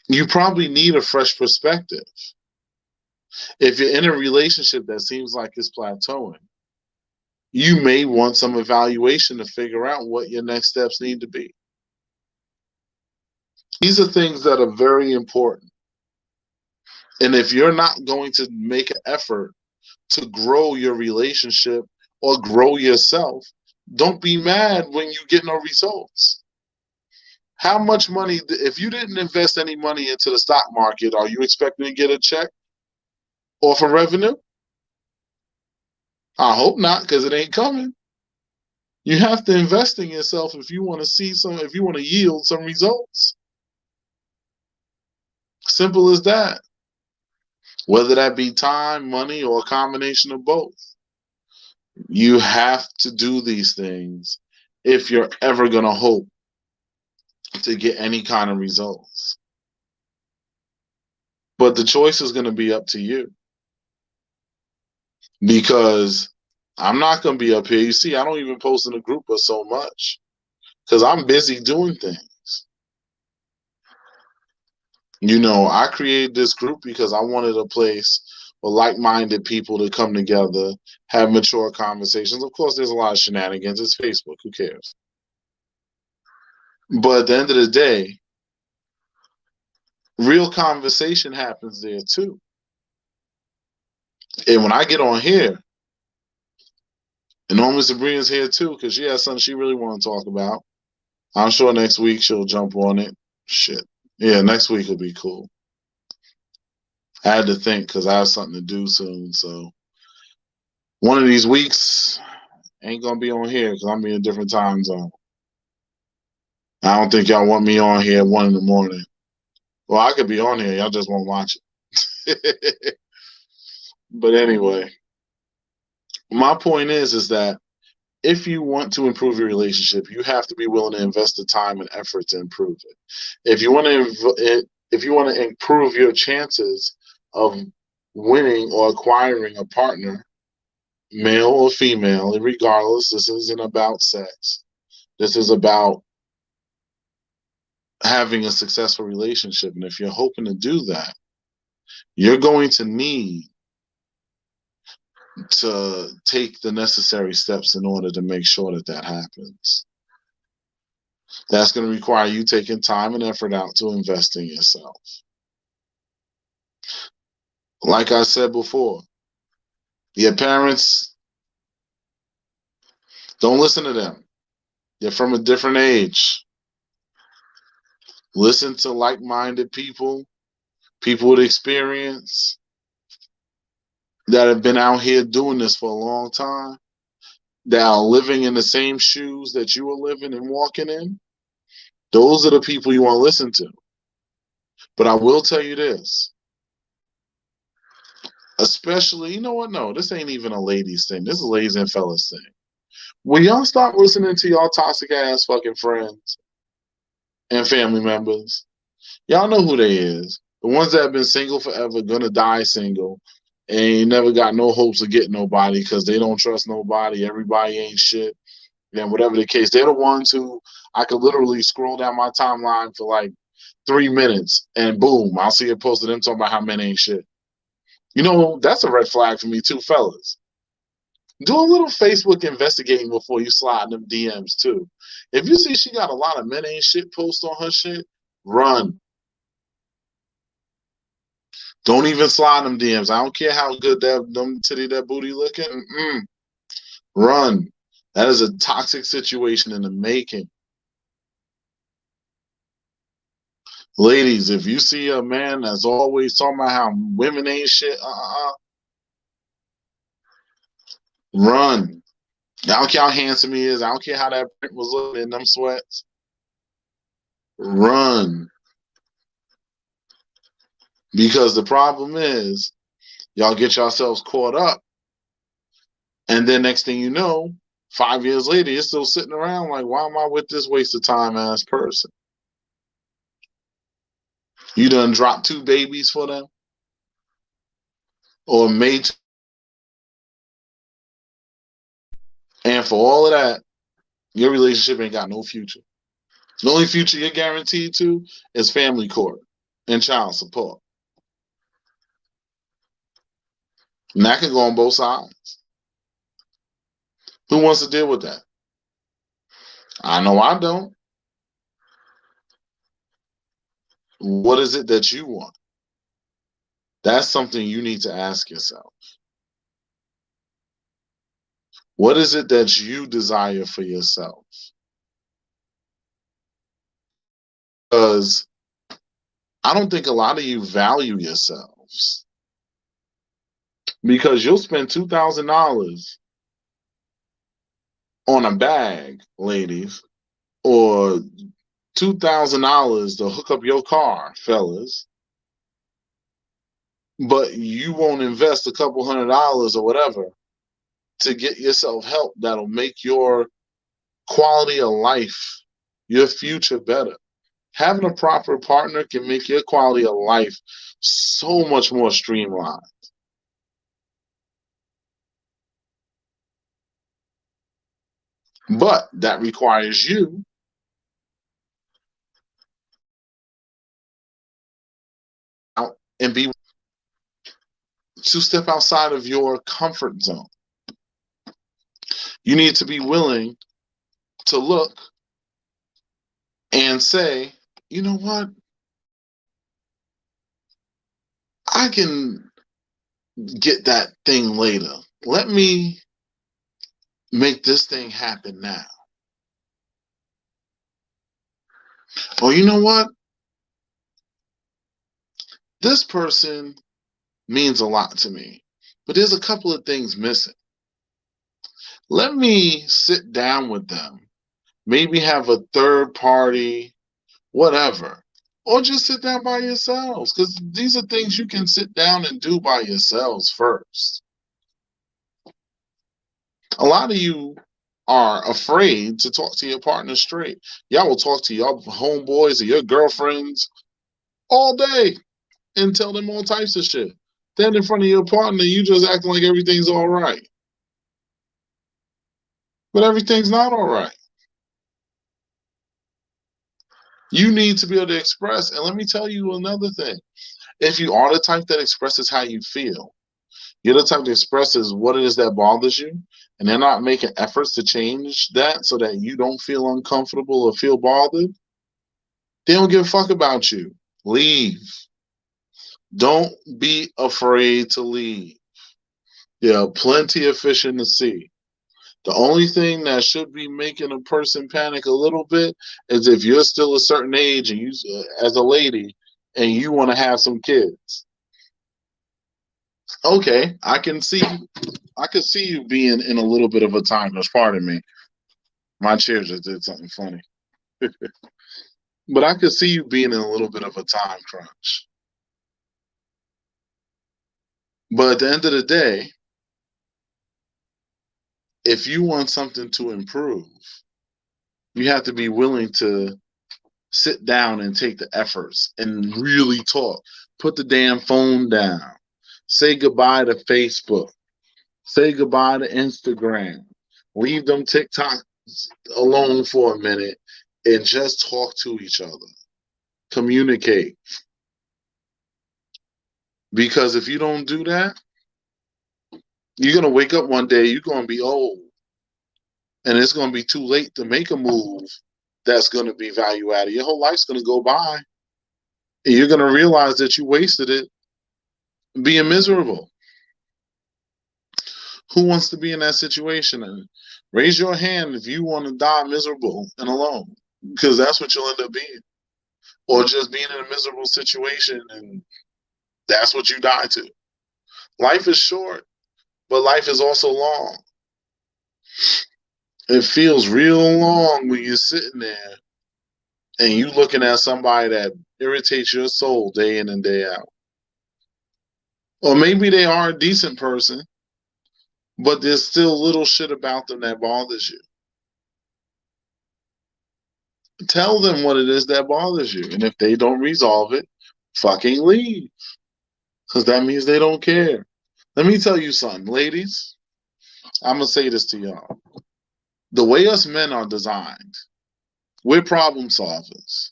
S1: you probably need a fresh perspective. If you're in a relationship that seems like it's plateauing, you may want some evaluation to figure out what your next steps need to be. These are things that are very important. And if you're not going to make an effort to grow your relationship or grow yourself, don't be mad when you get no results. How much money, if you didn't invest any money into the stock market, are you expecting to get a check off of revenue? I hope not, because it ain't coming. You have to invest in yourself if you want to see if you want to yield some results. Simple as that. Whether that be time, money, or a combination of both. You have to do these things if you're ever going to hope to get any kind of results. But the choice is going to be up to you. Because I'm not going to be up here. You see, I don't even post in the group or so much because I'm busy doing things. You know, I created this group because I wanted a place for like-minded people to come together, have mature conversations. Of course, there's a lot of shenanigans. It's Facebook. Who cares? But at the end of the day, real conversation happens there too. And when I get on here, and normally Sabrina's here too, because she has something she really want to talk about. I'm sure next week she'll jump on it. Shit. Yeah, next week will be cool. I had to think because I have something to do soon. So one of these weeks ain't going to be on here because I'm in a different time zone. I don't think y'all want me on here at 1 in the morning. Well, I could be on here. Y'all just won't watch it. But anyway, my point is that if you want to improve your relationship, you have to be willing to invest the time and effort to improve it. If you want to improve your chances of winning or acquiring a partner, male or female, regardless, this isn't about sex. This is about having a successful relationship. And if you're hoping to do that, you're going to need to take the necessary steps in order to make sure that that happens. That's going to require you taking time and effort out to invest in yourself. Like I said before, your parents, don't listen to them. They're from a different age. Listen to like-minded people, people with experience that have been out here doing this for a long time, that are living in the same shoes that you are living and walking in. Those are the people you want to listen to. But I will tell you this, especially, you know what? No, this ain't even a ladies thing. This is a ladies and fellas thing. When y'all start listening to y'all toxic ass fucking friends and family members, y'all know who they is. The ones that have been single forever, gonna die single, and ain't never got no hopes of getting nobody because they don't trust nobody. Everybody ain't shit. And whatever the case, they're the ones who I could literally scroll down my timeline for like 3 minutes and boom, I'll see a post of them talking about how men ain't shit. You know, that's a red flag for me too, fellas. Do a little Facebook investigating before you slide in them DMs too. If you see she got a lot of men ain't shit posts on her shit, run. Don't even slide them DMs. I don't care how good that booty looking. Run. That is a toxic situation in the making. Ladies, if you see a man that's always talking about how women ain't shit, run. I don't care how handsome he is. I don't care how that print was looking in them sweats. Run. Because the problem is, y'all get yourselves caught up, and then next thing you know, 5 years later, you're still sitting around like, why am I with this waste of time ass person? You done dropped 2 babies for them, or made, and for all of that, your relationship ain't got no future. The only future you're guaranteed to is family court and child support. And that can go on both sides. Who wants to deal with that? I know I don't. What is it that you want? That's something you need to ask yourself. What is it that you desire for yourself? Because I don't think a lot of you value yourselves. Because you'll spend $2,000 on a bag, ladies, or $2,000 to hook up your car, fellas, but you won't invest a couple $100 or whatever to get yourself help that'll make your quality of life, your future better. Having a proper partner can make your quality of life so much more streamlined. But that requires you out and be to step outside of your comfort zone. You need to be willing to look and say, you know what? I can get that thing later. Let me make this thing happen now. Or you know what? This person means a lot to me, but there's a couple of things missing. Let me sit down with them, maybe have a third party, whatever, or just sit down by yourselves, because these are things you can sit down and do by yourselves first. A lot of you are afraid to talk to your partner straight. Y'all will talk to your homeboys or your girlfriends all day and tell them all types of shit. Then in front of your partner, you just acting like everything's all right. But everything's not all right. You need to be able to express. And let me tell you another thing. If you are the type that expresses how you feel, you're the type that expresses what it is that bothers you, and they're not making efforts to change that so that you don't feel uncomfortable or feel bothered, they don't give a fuck about you. Leave. Don't be afraid to leave. There are plenty of fish in the sea. The only thing that should be making a person panic a little bit is if you're still a certain age and you, as a lady, and you want to have some kids. Okay, I can see you being in a little bit of a time crunch. Pardon me, my chair just did something funny. But I could see you being in a little bit of a time crunch. But at the end of the day, if you want something to improve, you have to be willing to sit down and take the efforts and really talk. Put the damn phone down. Say goodbye to Facebook. Say goodbye to Instagram. Leave them TikToks alone for a minute and just talk to each other. Communicate. Because if you don't do that, you're going to wake up one day, you're going to be old. And it's going to be too late to make a move that's going to be value added. Your whole life's going to go by. And you're going to realize that you wasted it being miserable. Who wants to be in that situation? And raise your hand if you want to die miserable and alone, because that's what you'll end up being. or just being in a miserable situation and that's what you die to. Life is short, but life is also long. It feels real long when you're sitting there and you looking at somebody that irritates your soul day in and day out. Or maybe they are a decent person, but there's still little shit about them that bothers you. Tell them what it is that bothers you. And if they don't resolve it, fucking leave. Because that means they don't care. Let me tell you something, ladies. I'm going to say this to y'all. The way us men are designed, we're problem solvers.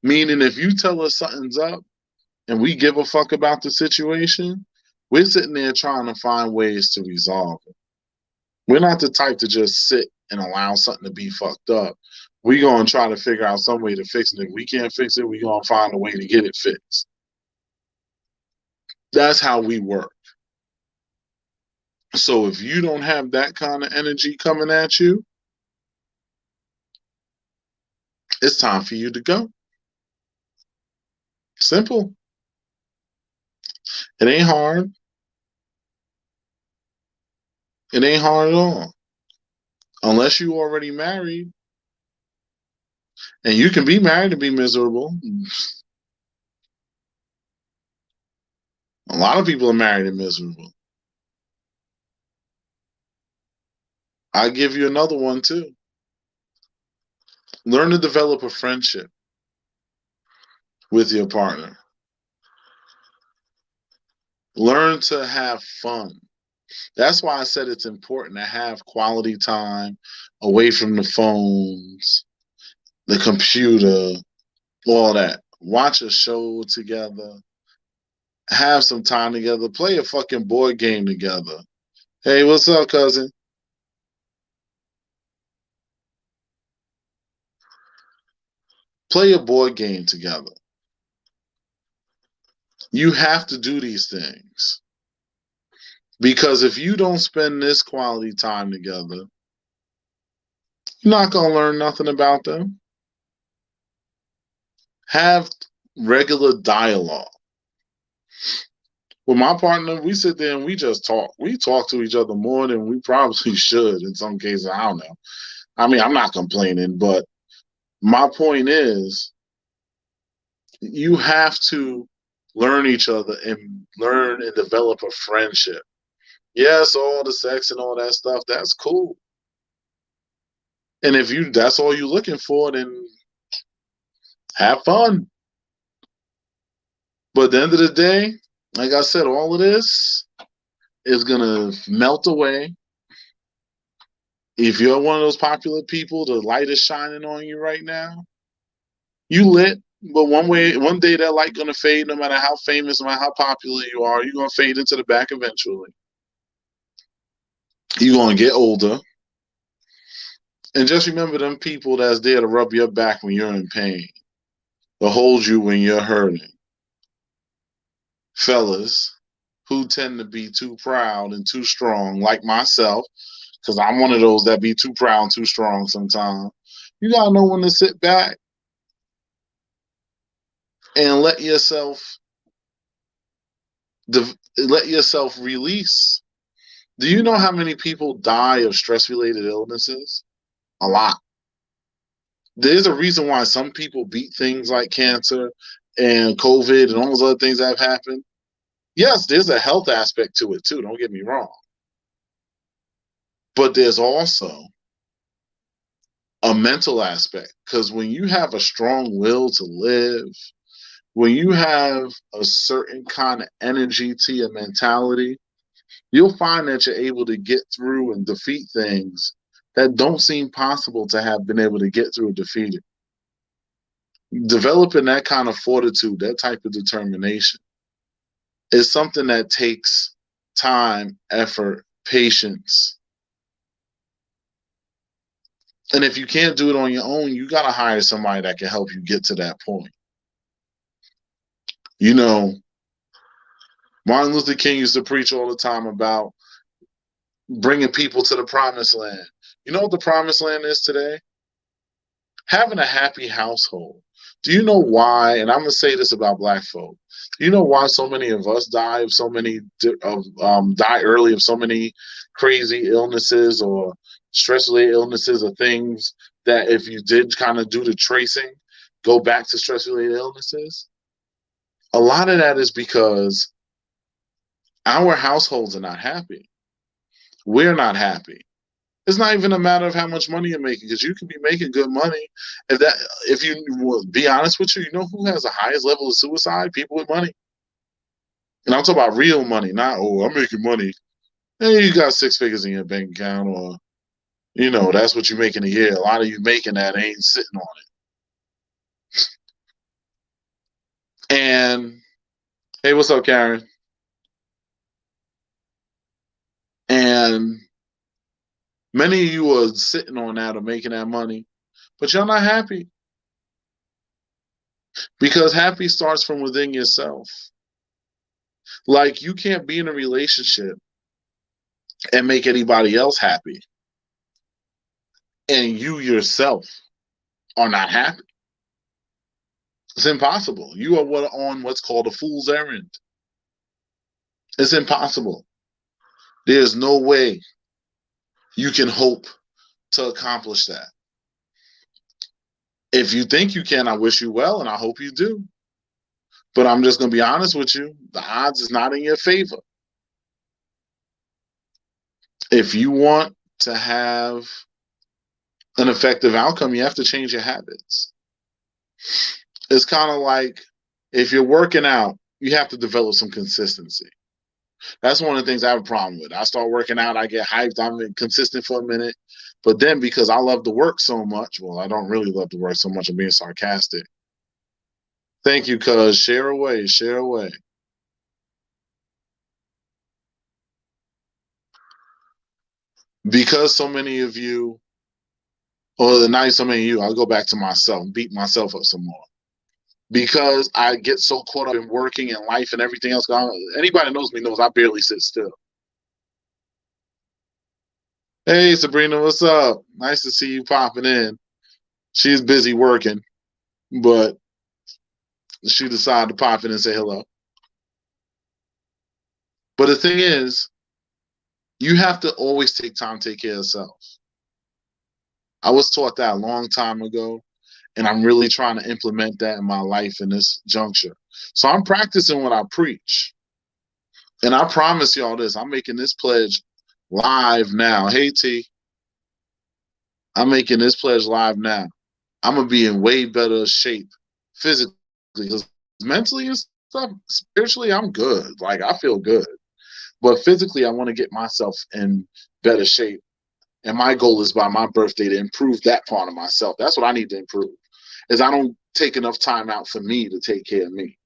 S1: Meaning, if you tell us something's up and we give a fuck about the situation, we're sitting there trying to find ways to resolve it. We're not the type to just sit and allow something to be fucked up. We're going to try to figure out some way to fix it. If we can't fix it, we're going to find a way to get it fixed. That's how we work. So if you don't have that kind of energy coming at you, it's time for you to go. Simple. It ain't hard. It ain't hard at all. Unless you already married. And you can be married and be miserable. A lot of people are married and miserable. I'll give you another one too. Learn to develop a friendship with your partner. Learn to have fun. That's why I said it's important to have quality time away from the phones, the computer, all that. Watch a show together. Have some time together. Play a fucking board game together. Hey, what's up, cousin? Play a board game together. You have to do these things. Because if you don't spend this quality time together, you're not going to learn nothing about them. Have regular dialogue. With my partner, we sit there and we just talk. We talk to each other more than we probably should in some cases. I don't know. I mean, I'm not complaining, but my point is you have to learn each other and learn and develop a friendship. Yes, all the sex and all that stuff, that's cool. And if you that's all you're looking for, then have fun. But at the end of the day, like I said, all of this is gonna melt away. If you're one of those popular people, the light is shining on you right now. You lit, but one day that light gonna fade. No matter how famous, no matter how popular you are, you're gonna fade into the back eventually. You're gonna get older, and just remember them people that's there to rub your back when you're in pain, to hold you when you're hurting. Fellas who tend to be too proud and too strong, like myself, because I'm one of those that be too proud and too strong sometimes. You gotta know when to sit back and let yourself release. Do you know how many people die of stress-related illnesses? A lot. There's a reason why some people beat things like cancer and COVID and all those other things that have happened. Yes, there's a health aspect to it too, don't get me wrong. But there's also a mental aspect, because when you have a strong will to live, when you have a certain kind of energy to your mentality, you'll find that you're able to get through and defeat things that don't seem possible to have been able to get through and defeat it. Developing that kind of fortitude, that type of determination, is something that takes time, effort, patience. And if you can't do it on your own, you got to hire somebody that can help you get to that point. You know, Martin Luther King used to preach all the time about bringing people to the promised land. You know what the promised land is today? Having a happy household. Do you know why? And I'm gonna say this about Black folk. Do you know why so many of us die of so many die early of so many crazy illnesses or stress-related illnesses or things that if you did kind of do the tracing, go back to stress-related illnesses? A lot of that is because our households are not happy. We're not happy. It's not even a matter of how much money you're making, because you can be making good money. If you will be honest with you, you know who has the highest level of suicide? People with money. And I'm talking about real money, not, oh, I'm making money. Hey, you got six figures in your bank account, or that's what you make in a year. A lot of you making that ain't sitting on it. And hey, what's up, Karen? And many of you are sitting on that or making that money, but you're not happy. Because happy starts from within yourself. Like, you can't be in a relationship and make anybody else happy, and you yourself are not happy. It's impossible. You are on what's called a fool's errand. It's impossible. There's no way you can hope to accomplish that. If you think you can, I wish you well, and I hope you do. But I'm just going to be honest with you. The odds is not in your favor. If you want to have an effective outcome, you have to change your habits. It's kind of like if you're working out, you have to develop some consistency. That's one of the things I have a problem with. I start working out, I get hyped, I'm consistent for a minute. But then because I love to work so much, well, I don't really love to work so much, I'm being sarcastic. Thank you, cuz. Share away, share away. Because so many of you, or not so many of you, I'll go back to myself, beat myself up some more. Because I get so caught up in working and life and everything else going on. Anybody that knows me knows I barely sit still. Hey, Sabrina, what's up? Nice to see you popping in. She's busy working, but she decided to pop in and say hello. But the thing is, you have to always take time to take care of yourself. I was taught that a long time ago, and I'm really trying to implement that in my life in this juncture. So I'm practicing what I preach. And I promise y'all this, I'm making this pledge live now. Hey, T, I'm making this pledge live now. I'm going to be in way better shape physically, because mentally and stuff, spiritually, I'm good. Like, I feel good. But physically, I want to get myself in better shape. And my goal is by my birthday to improve that part of myself. That's what I need to improve, is I don't take enough time out for me to take care of me.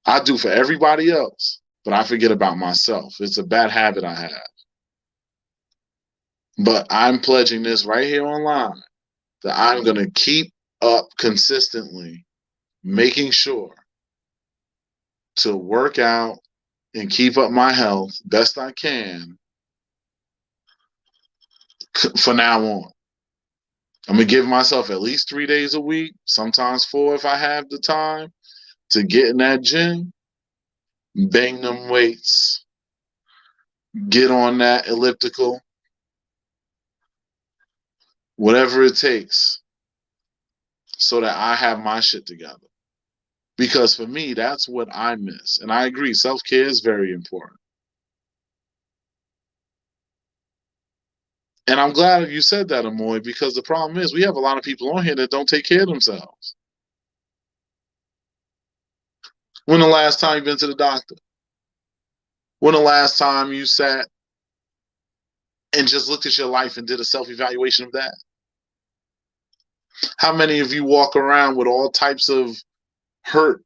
S1: I do for everybody else, but I forget about myself. It's a bad habit I have. But I'm pledging this right here online, that I'm going to keep up consistently, making sure to work out and keep up my health best I can for now on. I'm going to give myself at least 3 days a week, sometimes 4 if I have the time, to get in that gym, bang them weights, get on that elliptical, whatever it takes, so that I have my shit together. Because for me, that's what I miss. And I agree, self-care is very important. And I'm glad you said that, Amoy, because the problem is we have a lot of people on here that don't take care of themselves. When the last time you've been to the doctor? When the last time you sat and just looked at your life and did a self-evaluation of that? How many of you walk around with all types of hurt,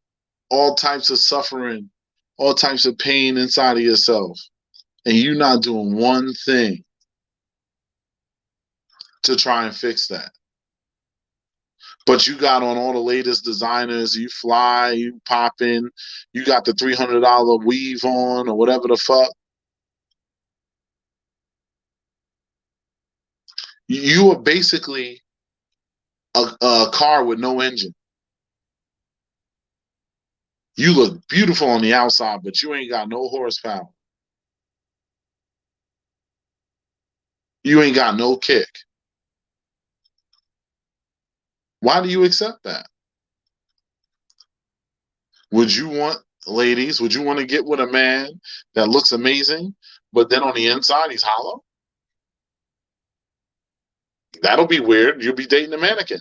S1: all types of suffering, all types of pain inside of yourself, and you're not doing one thing to try and fix that? But you got on all the latest designers, you fly, you pop in, you got the $300 weave on or whatever the fuck. You are basically a car with no engine. You look beautiful on the outside, but you ain't got no horsepower. You ain't got no kick. Why do you accept that? Would you want, ladies, would you want to get with a man that looks amazing, but then on the inside he's hollow? That'll be weird. You'll be dating a mannequin.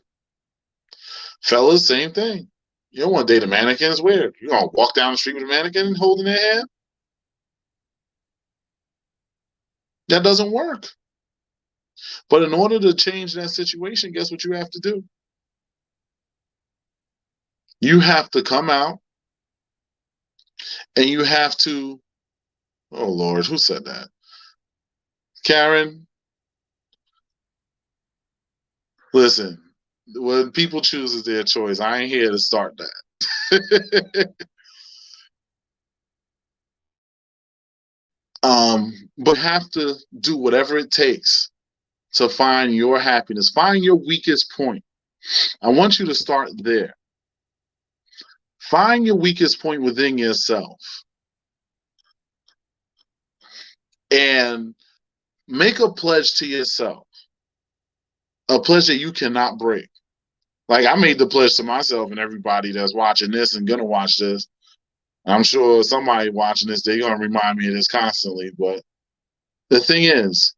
S1: Fellas, same thing. You don't want to date a mannequin. It's weird. You gonna walk down the street with a mannequin holding their hand? That doesn't work. But in order to change that situation, guess what you have to do? You have to come out and you have to, oh Lord, who said that? Karen, listen, when people choose is their choice. I ain't here to start that. But have to do whatever it takes to find your happiness, find your weakest point. I want you to start there. Find your weakest point within yourself and make a pledge to yourself, a pledge that you cannot break. Like I made the pledge to myself and everybody that's watching this and gonna watch this. I'm sure somebody watching this, they're gonna remind me of this constantly. But the thing is,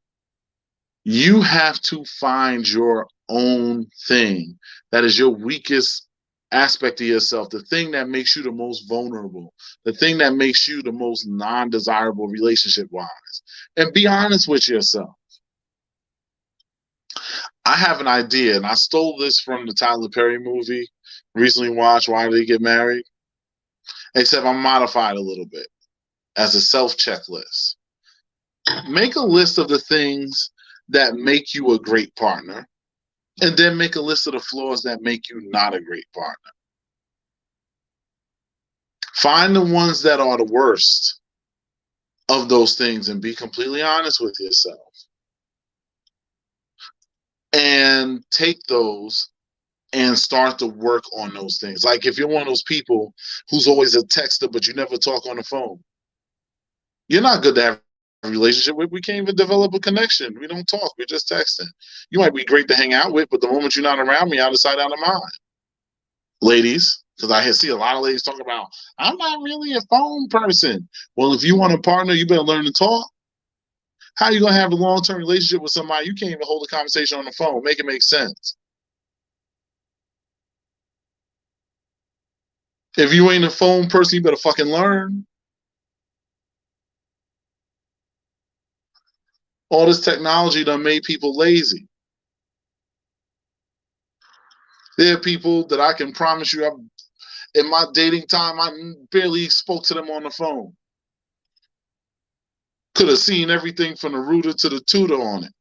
S1: you have to find your own thing that is your weakest aspect of yourself, the thing that makes you the most vulnerable, the thing that makes you the most non-desirable relationship wise, and be honest with yourself. I have an idea, and I stole this from the Tyler Perry movie recently watched, Why Did They Get Married? Except I modified a little bit as a self-checklist. Make a list of the things that make you a great partner, and then make a list of the flaws that make you not a great partner. Find the ones that are the worst of those things and be completely honest with yourself. And take those and start to work on those things. Like if you're one of those people who's always a texter, but you never talk on the phone, you're not good to have a relationship with. We can't even develop a connection. We don't talk. We're just texting. You might be great to hang out with, but the moment you're not around me, out of sight, out of mind. Ladies, because I see a lot of ladies talking about, I'm not really a phone person. Well, if you want a partner, you better learn to talk. How are you going to have a long-term relationship with somebody you can't even hold a conversation on the phone? Make it make sense. If you ain't a phone person, you better fucking learn. All this technology done made people lazy. There are people that I can promise you, in my dating time, I barely spoke to them on the phone. Could have seen everything from the rooter to the tutor on it.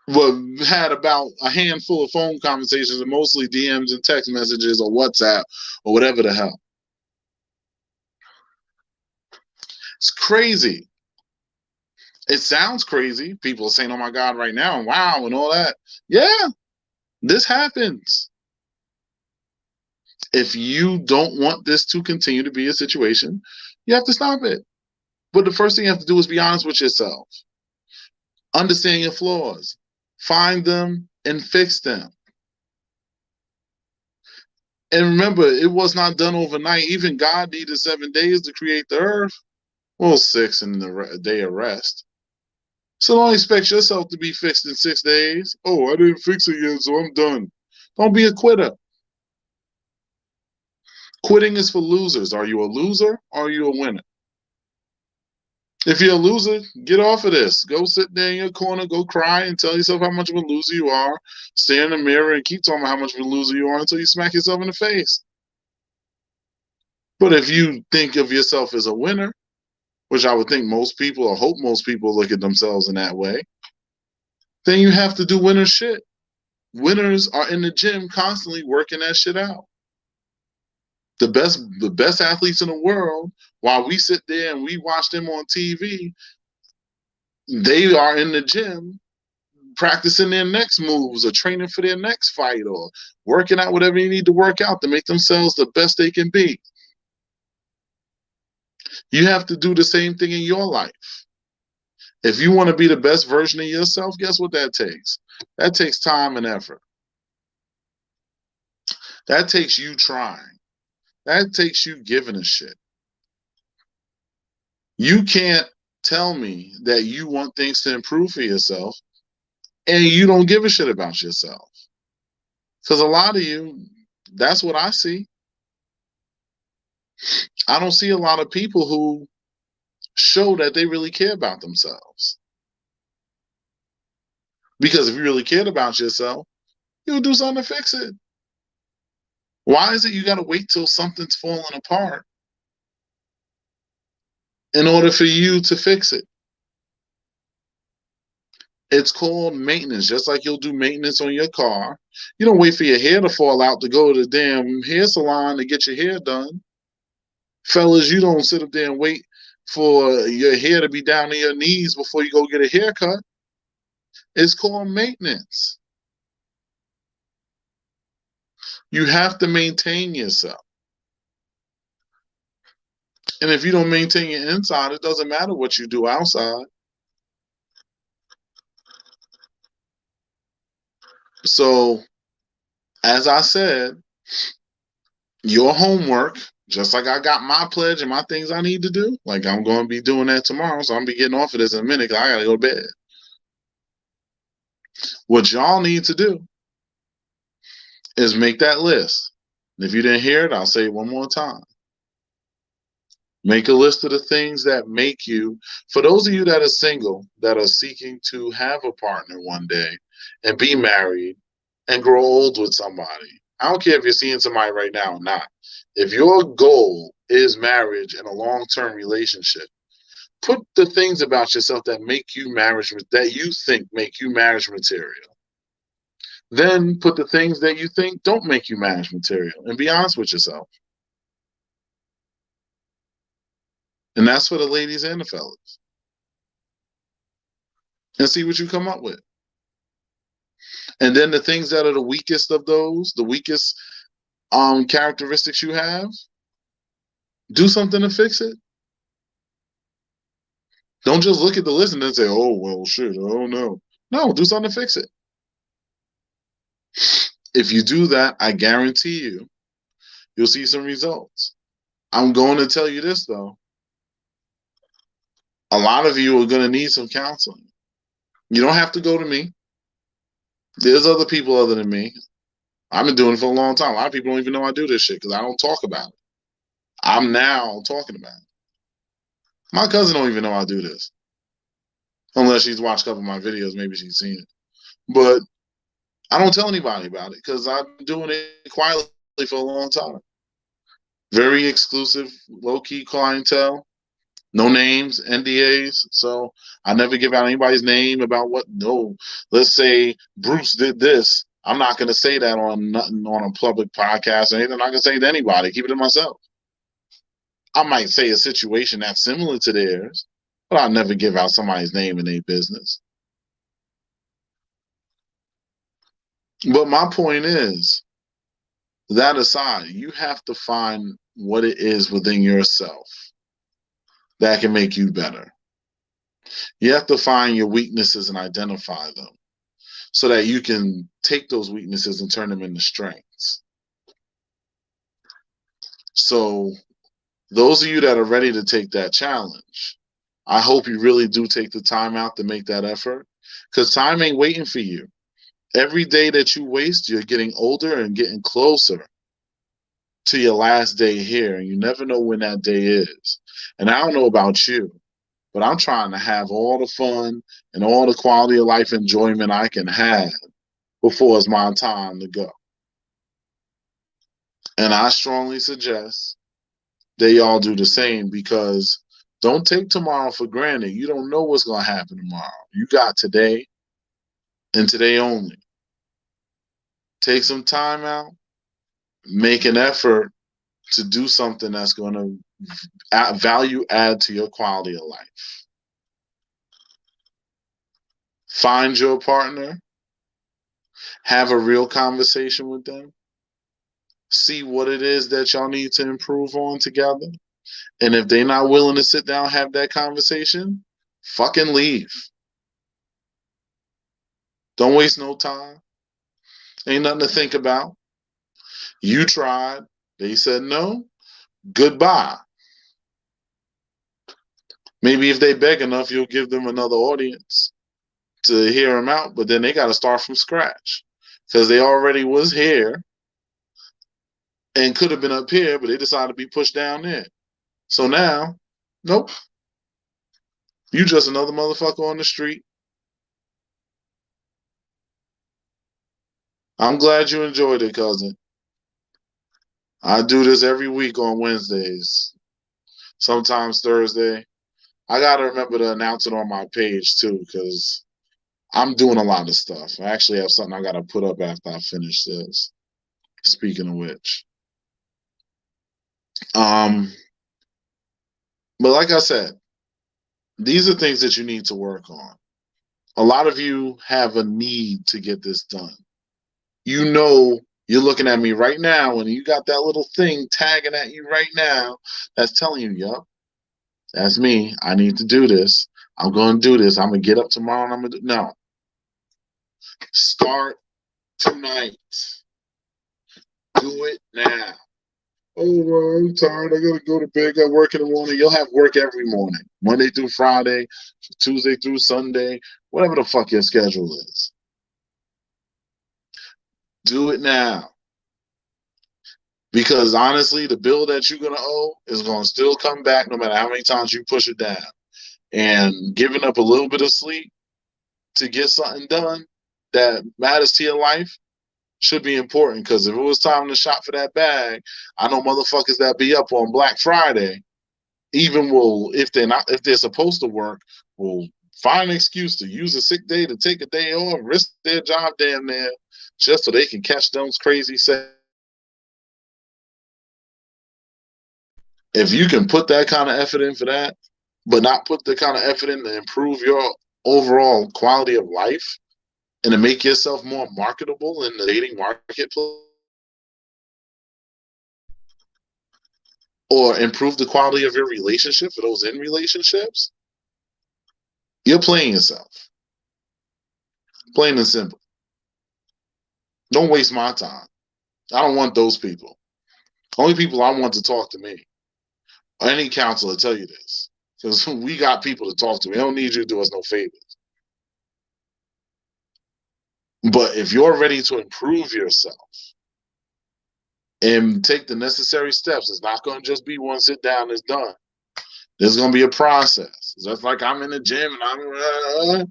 S1: But had about a handful of phone conversations and mostly DMs and text messages or WhatsApp or whatever the hell. It's crazy. It sounds crazy. People are saying, oh my God, right now, wow, and all that. Yeah, this happens. If you don't want this to continue to be a situation, you have to stop it. But the first thing you have to do is be honest with yourself. Understand your flaws. Find them and fix them. And remember, it was not done overnight. Even God needed 7 days to create the earth. Well, 6 in the day of rest. So don't expect yourself to be fixed in 6 days. Oh, I didn't fix it yet, so I'm done. Don't be a quitter. Quitting is for losers. Are you a loser or are you a winner? If you're a loser, get off of this. Go sit there in your corner, go cry and tell yourself how much of a loser you are. Stare in the mirror and keep talking about how much of a loser you are until you smack yourself in the face. But if you think of yourself as a winner, which I would think most people, or hope most people look at themselves in that way, then you have to do winner shit. Winners are in the gym constantly working that shit out. The best athletes in the world, while we sit there and we watch them on TV, they are in the gym practicing their next moves or training for their next fight or working out whatever you need to work out to make themselves the best they can be. You have to do the same thing in your life. If you want to be the best version of yourself, guess what that takes? That takes time and effort. That takes you trying. That takes you giving a shit. You can't tell me that you want things to improve for yourself and you don't give a shit about yourself. Because a lot of you, that's what I see. I don't see a lot of people who show that they really care about themselves. Because if you really cared about yourself, you'll do something to fix it. Why is it you got to wait till something's falling apart in order for you to fix it? It's called maintenance, just like you'll do maintenance on your car. You don't wait for your hair to fall out to go to the damn hair salon to get your hair done. Fellas, you don't sit up there and wait for your hair to be down to your knees before you go get a haircut. It's called maintenance. You have to maintain yourself. And if you don't maintain your inside, it doesn't matter what you do outside. So, as I said, your homework, just like I got my pledge and my things I need to do, like I'm going to be doing that tomorrow. So I'm going to be getting off of this in a minute because I got to go to bed. What y'all need to do is make that list. And if you didn't hear it, I'll say it one more time. Make a list of the things that make you, for those of you that are single, that are seeking to have a partner one day and be married and grow old with somebody. I don't care if you're seeing somebody right now or not. If your goal is marriage and a long-term relationship, put the things about yourself that make you marriage, that you think make you marriage material. Then put the things that you think don't make you marriage material and be honest with yourself. And that's for the ladies and the fellas. And see what you come up with. And then the things that are the weakest of those, the weakest characteristics you have, do something to fix it. Don't just look at the list and then say, oh, well, shit, oh, no. No, do something to fix it. If you do that, I guarantee you'll see some results. I'm going to tell you this, though. A lot of you are going to need some counseling. You don't have to go to me. There's other people other than me. I've been doing it for a long time. A lot of people don't even know I do this shit because I don't talk about it. I'm now talking about it. My cousin don't even know I do this. Unless she's watched a couple of my videos, maybe she's seen it. But I don't tell anybody about it because I've been doing it quietly for a long time. Very exclusive, low-key clientele. No names, NDAs. So I never give out anybody's name about what. No, let's say Bruce did this. I'm not going to say that on nothing on a public podcast or anything. I'm not going to say it to anybody. Keep it to myself. I might say a situation that's similar to theirs, but I'll never give out somebody's name in their business. But my point is, that aside, you have to find what it is within yourself that can make you better. You have to find your weaknesses and identify them so that you can take those weaknesses and turn them into strengths. So those of you that are ready to take that challenge, I hope you really do take the time out to make that effort because time ain't waiting for you. Every day that you waste, you're getting older and getting closer to your last day here, and you never know when that day is. And I don't know about you, but I'm trying to have all the fun and all the quality of life enjoyment I can have before it's my time to go. And I strongly suggest that y'all do the same because don't take tomorrow for granted. You don't know what's going to happen tomorrow. You got today and today only. Take some time out. Make an effort to do something that's going to value add to your quality of life. Find your partner, have a real conversation with them, see what it is that y'all need to improve on together. And if they're not willing to sit down and have that conversation, fucking leave. Don't waste no time. Ain't nothing to think about. You tried. They said no. Goodbye. Maybe if they beg enough, you'll give them another audience to hear them out. But then they got to start from scratch because they already was here and could have been up here, but they decided to be pushed down there. So now, nope. You just another motherfucker on the street. I'm glad you enjoyed it, cousin. I do this every week on Wednesdays, sometimes Thursday. I got to remember to announce it on my page too, because I'm doing a lot of stuff. I actually have something I got to put up after I finish this. Speaking of which. But like I said, these are things that you need to work on. A lot of you have a need to get this done. You know, you're looking at me right now and you got that little thing tagging at you right now that's telling you, yup, that's me. I need to do this. I'm going to do this. I'm going to get up tomorrow and I'm going to do. No. Start tonight. Do it now. Oh, well, I'm tired. I got to go to bed. I work in the morning. You'll have work every morning, Monday through Friday, Tuesday through Sunday, whatever the fuck your schedule is. Do it now. Because honestly, the bill that you're going to owe is going to still come back no matter how many times you push it down. And giving up a little bit of sleep to get something done that matters to your life should be important. Because if it was time to shop for that bag, I know motherfuckers that be up on Black Friday, even will, if they're supposed to work, will find an excuse to use a sick day to take a day off, risk their job damn near, just so they can catch those crazy sales. If you can put that kind of effort in for that, but not put the kind of effort in to improve your overall quality of life and to make yourself more marketable in the dating marketplace or improve the quality of your relationship for those in relationships, you're playing yourself. Plain and simple. Don't waste my time. I don't want those people. Only people I want to talk to me. Any counselor tell you this. Because we got people to talk to. We don't need you to do us no favors. But if you're ready to improve yourself and take the necessary steps, it's not going to just be one sit down, it's done. There's going to be a process. It's just like I'm in the gym and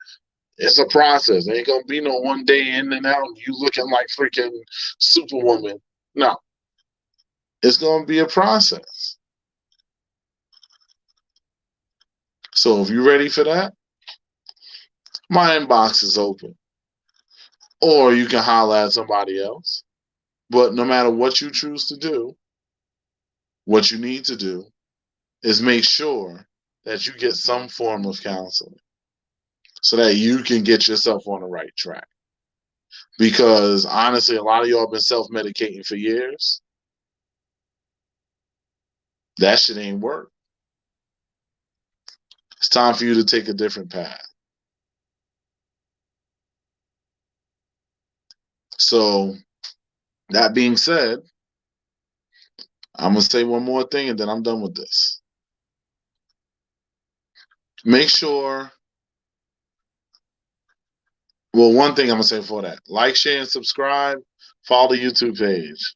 S1: it's a process. There ain't going to be no one day in and out and you looking like freaking Superwoman. No. It's going to be a process. So if you're ready for that, my inbox is open. Or you can holler at somebody else. But no matter what you choose to do, what you need to do is make sure that you get some form of counseling so that you can get yourself on the right track. Because honestly, a lot of y'all have been self-medicating for years. That shit ain't work. It's time for you to take a different path. So, that being said, I'm going to say one more thing and then I'm done with this. Make sure, well, one thing I'm going to say before that, like, share, and subscribe. Follow the YouTube page.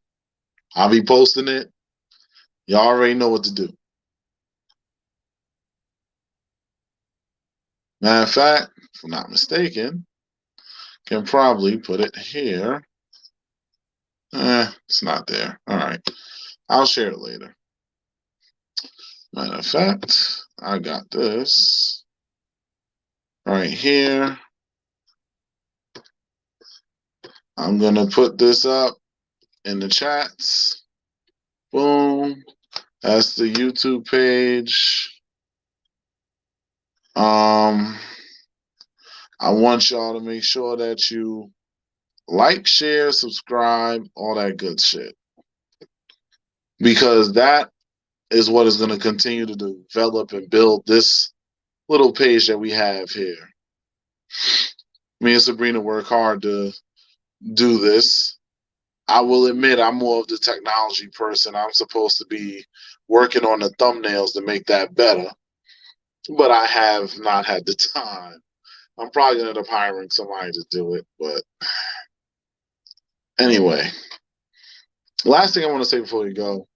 S1: I'll be posting it. Y'all already know what to do. Matter of fact, if I'm not mistaken, can probably put it here. It's not there. All right. I'll share it later. Matter of fact, I got this right here. I'm going to put this up in the chats. Boom. That's the YouTube page. I want y'all to make sure that you like, share, subscribe, all that good shit. Because that is what is going to continue to develop and build this little page that we have here. Me and Sabrina work hard to do this. I will admit I'm more of the technology person. I'm supposed to be working on the thumbnails to make that better, but I have not had the time. I'm probably going to end up hiring somebody to do it, but anyway. Last thing I want to say before we go,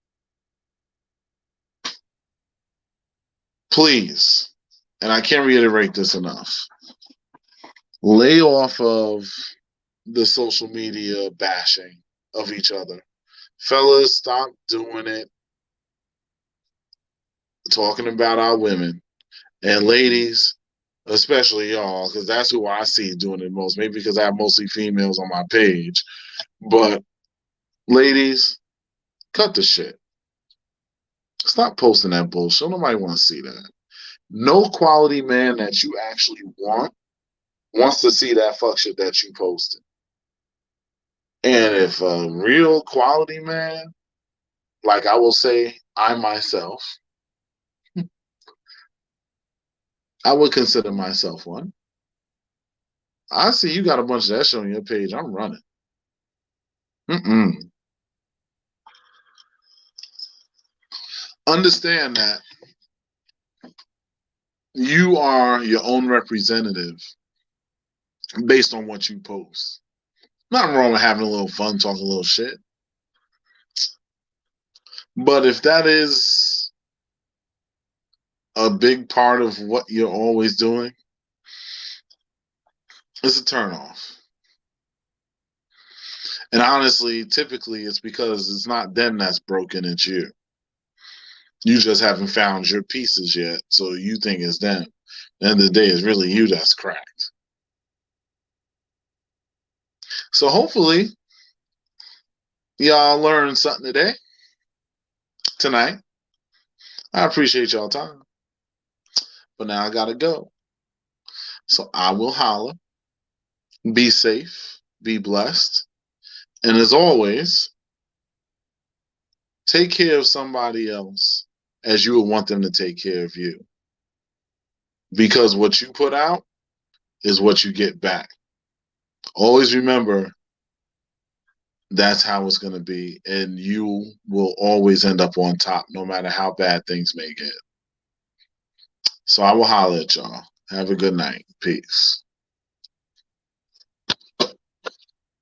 S1: please, and I can't reiterate this enough, lay off of the social media bashing of each other. Fellas, stop doing it, talking about our women. And ladies, especially y'all, because that's who I see doing it most. Maybe because I have mostly females on my page. But ladies, cut the shit. Stop posting that bullshit. Nobody want to see that. No quality man that you actually want wants to see that fuck shit that you posted. And if a real quality man, like I will say, I myself, I would consider myself one. I see you got a bunch of that shit on your page. I'm running. Mm-mm. Understand that you are your own representative based on what you post. Nothing wrong with having a little fun, talking a little shit. But if that is a big part of what you're always doing, it's a turnoff. And honestly, typically it's because it's not them that's broken, it's you. You just haven't found your pieces yet, so you think it's them. At the end of the day, it's really you that's cracked. So hopefully, y'all learned something today, tonight. I appreciate y'all time. But now I gotta go. So I will holler. Be safe, be blessed. And as always, take care of somebody else as you would want them to take care of you. Because what you put out is what you get back. Always remember that's how it's going to be. And you will always end up on top, no matter how bad things may get. So I will holler at y'all. Have a good night. Peace.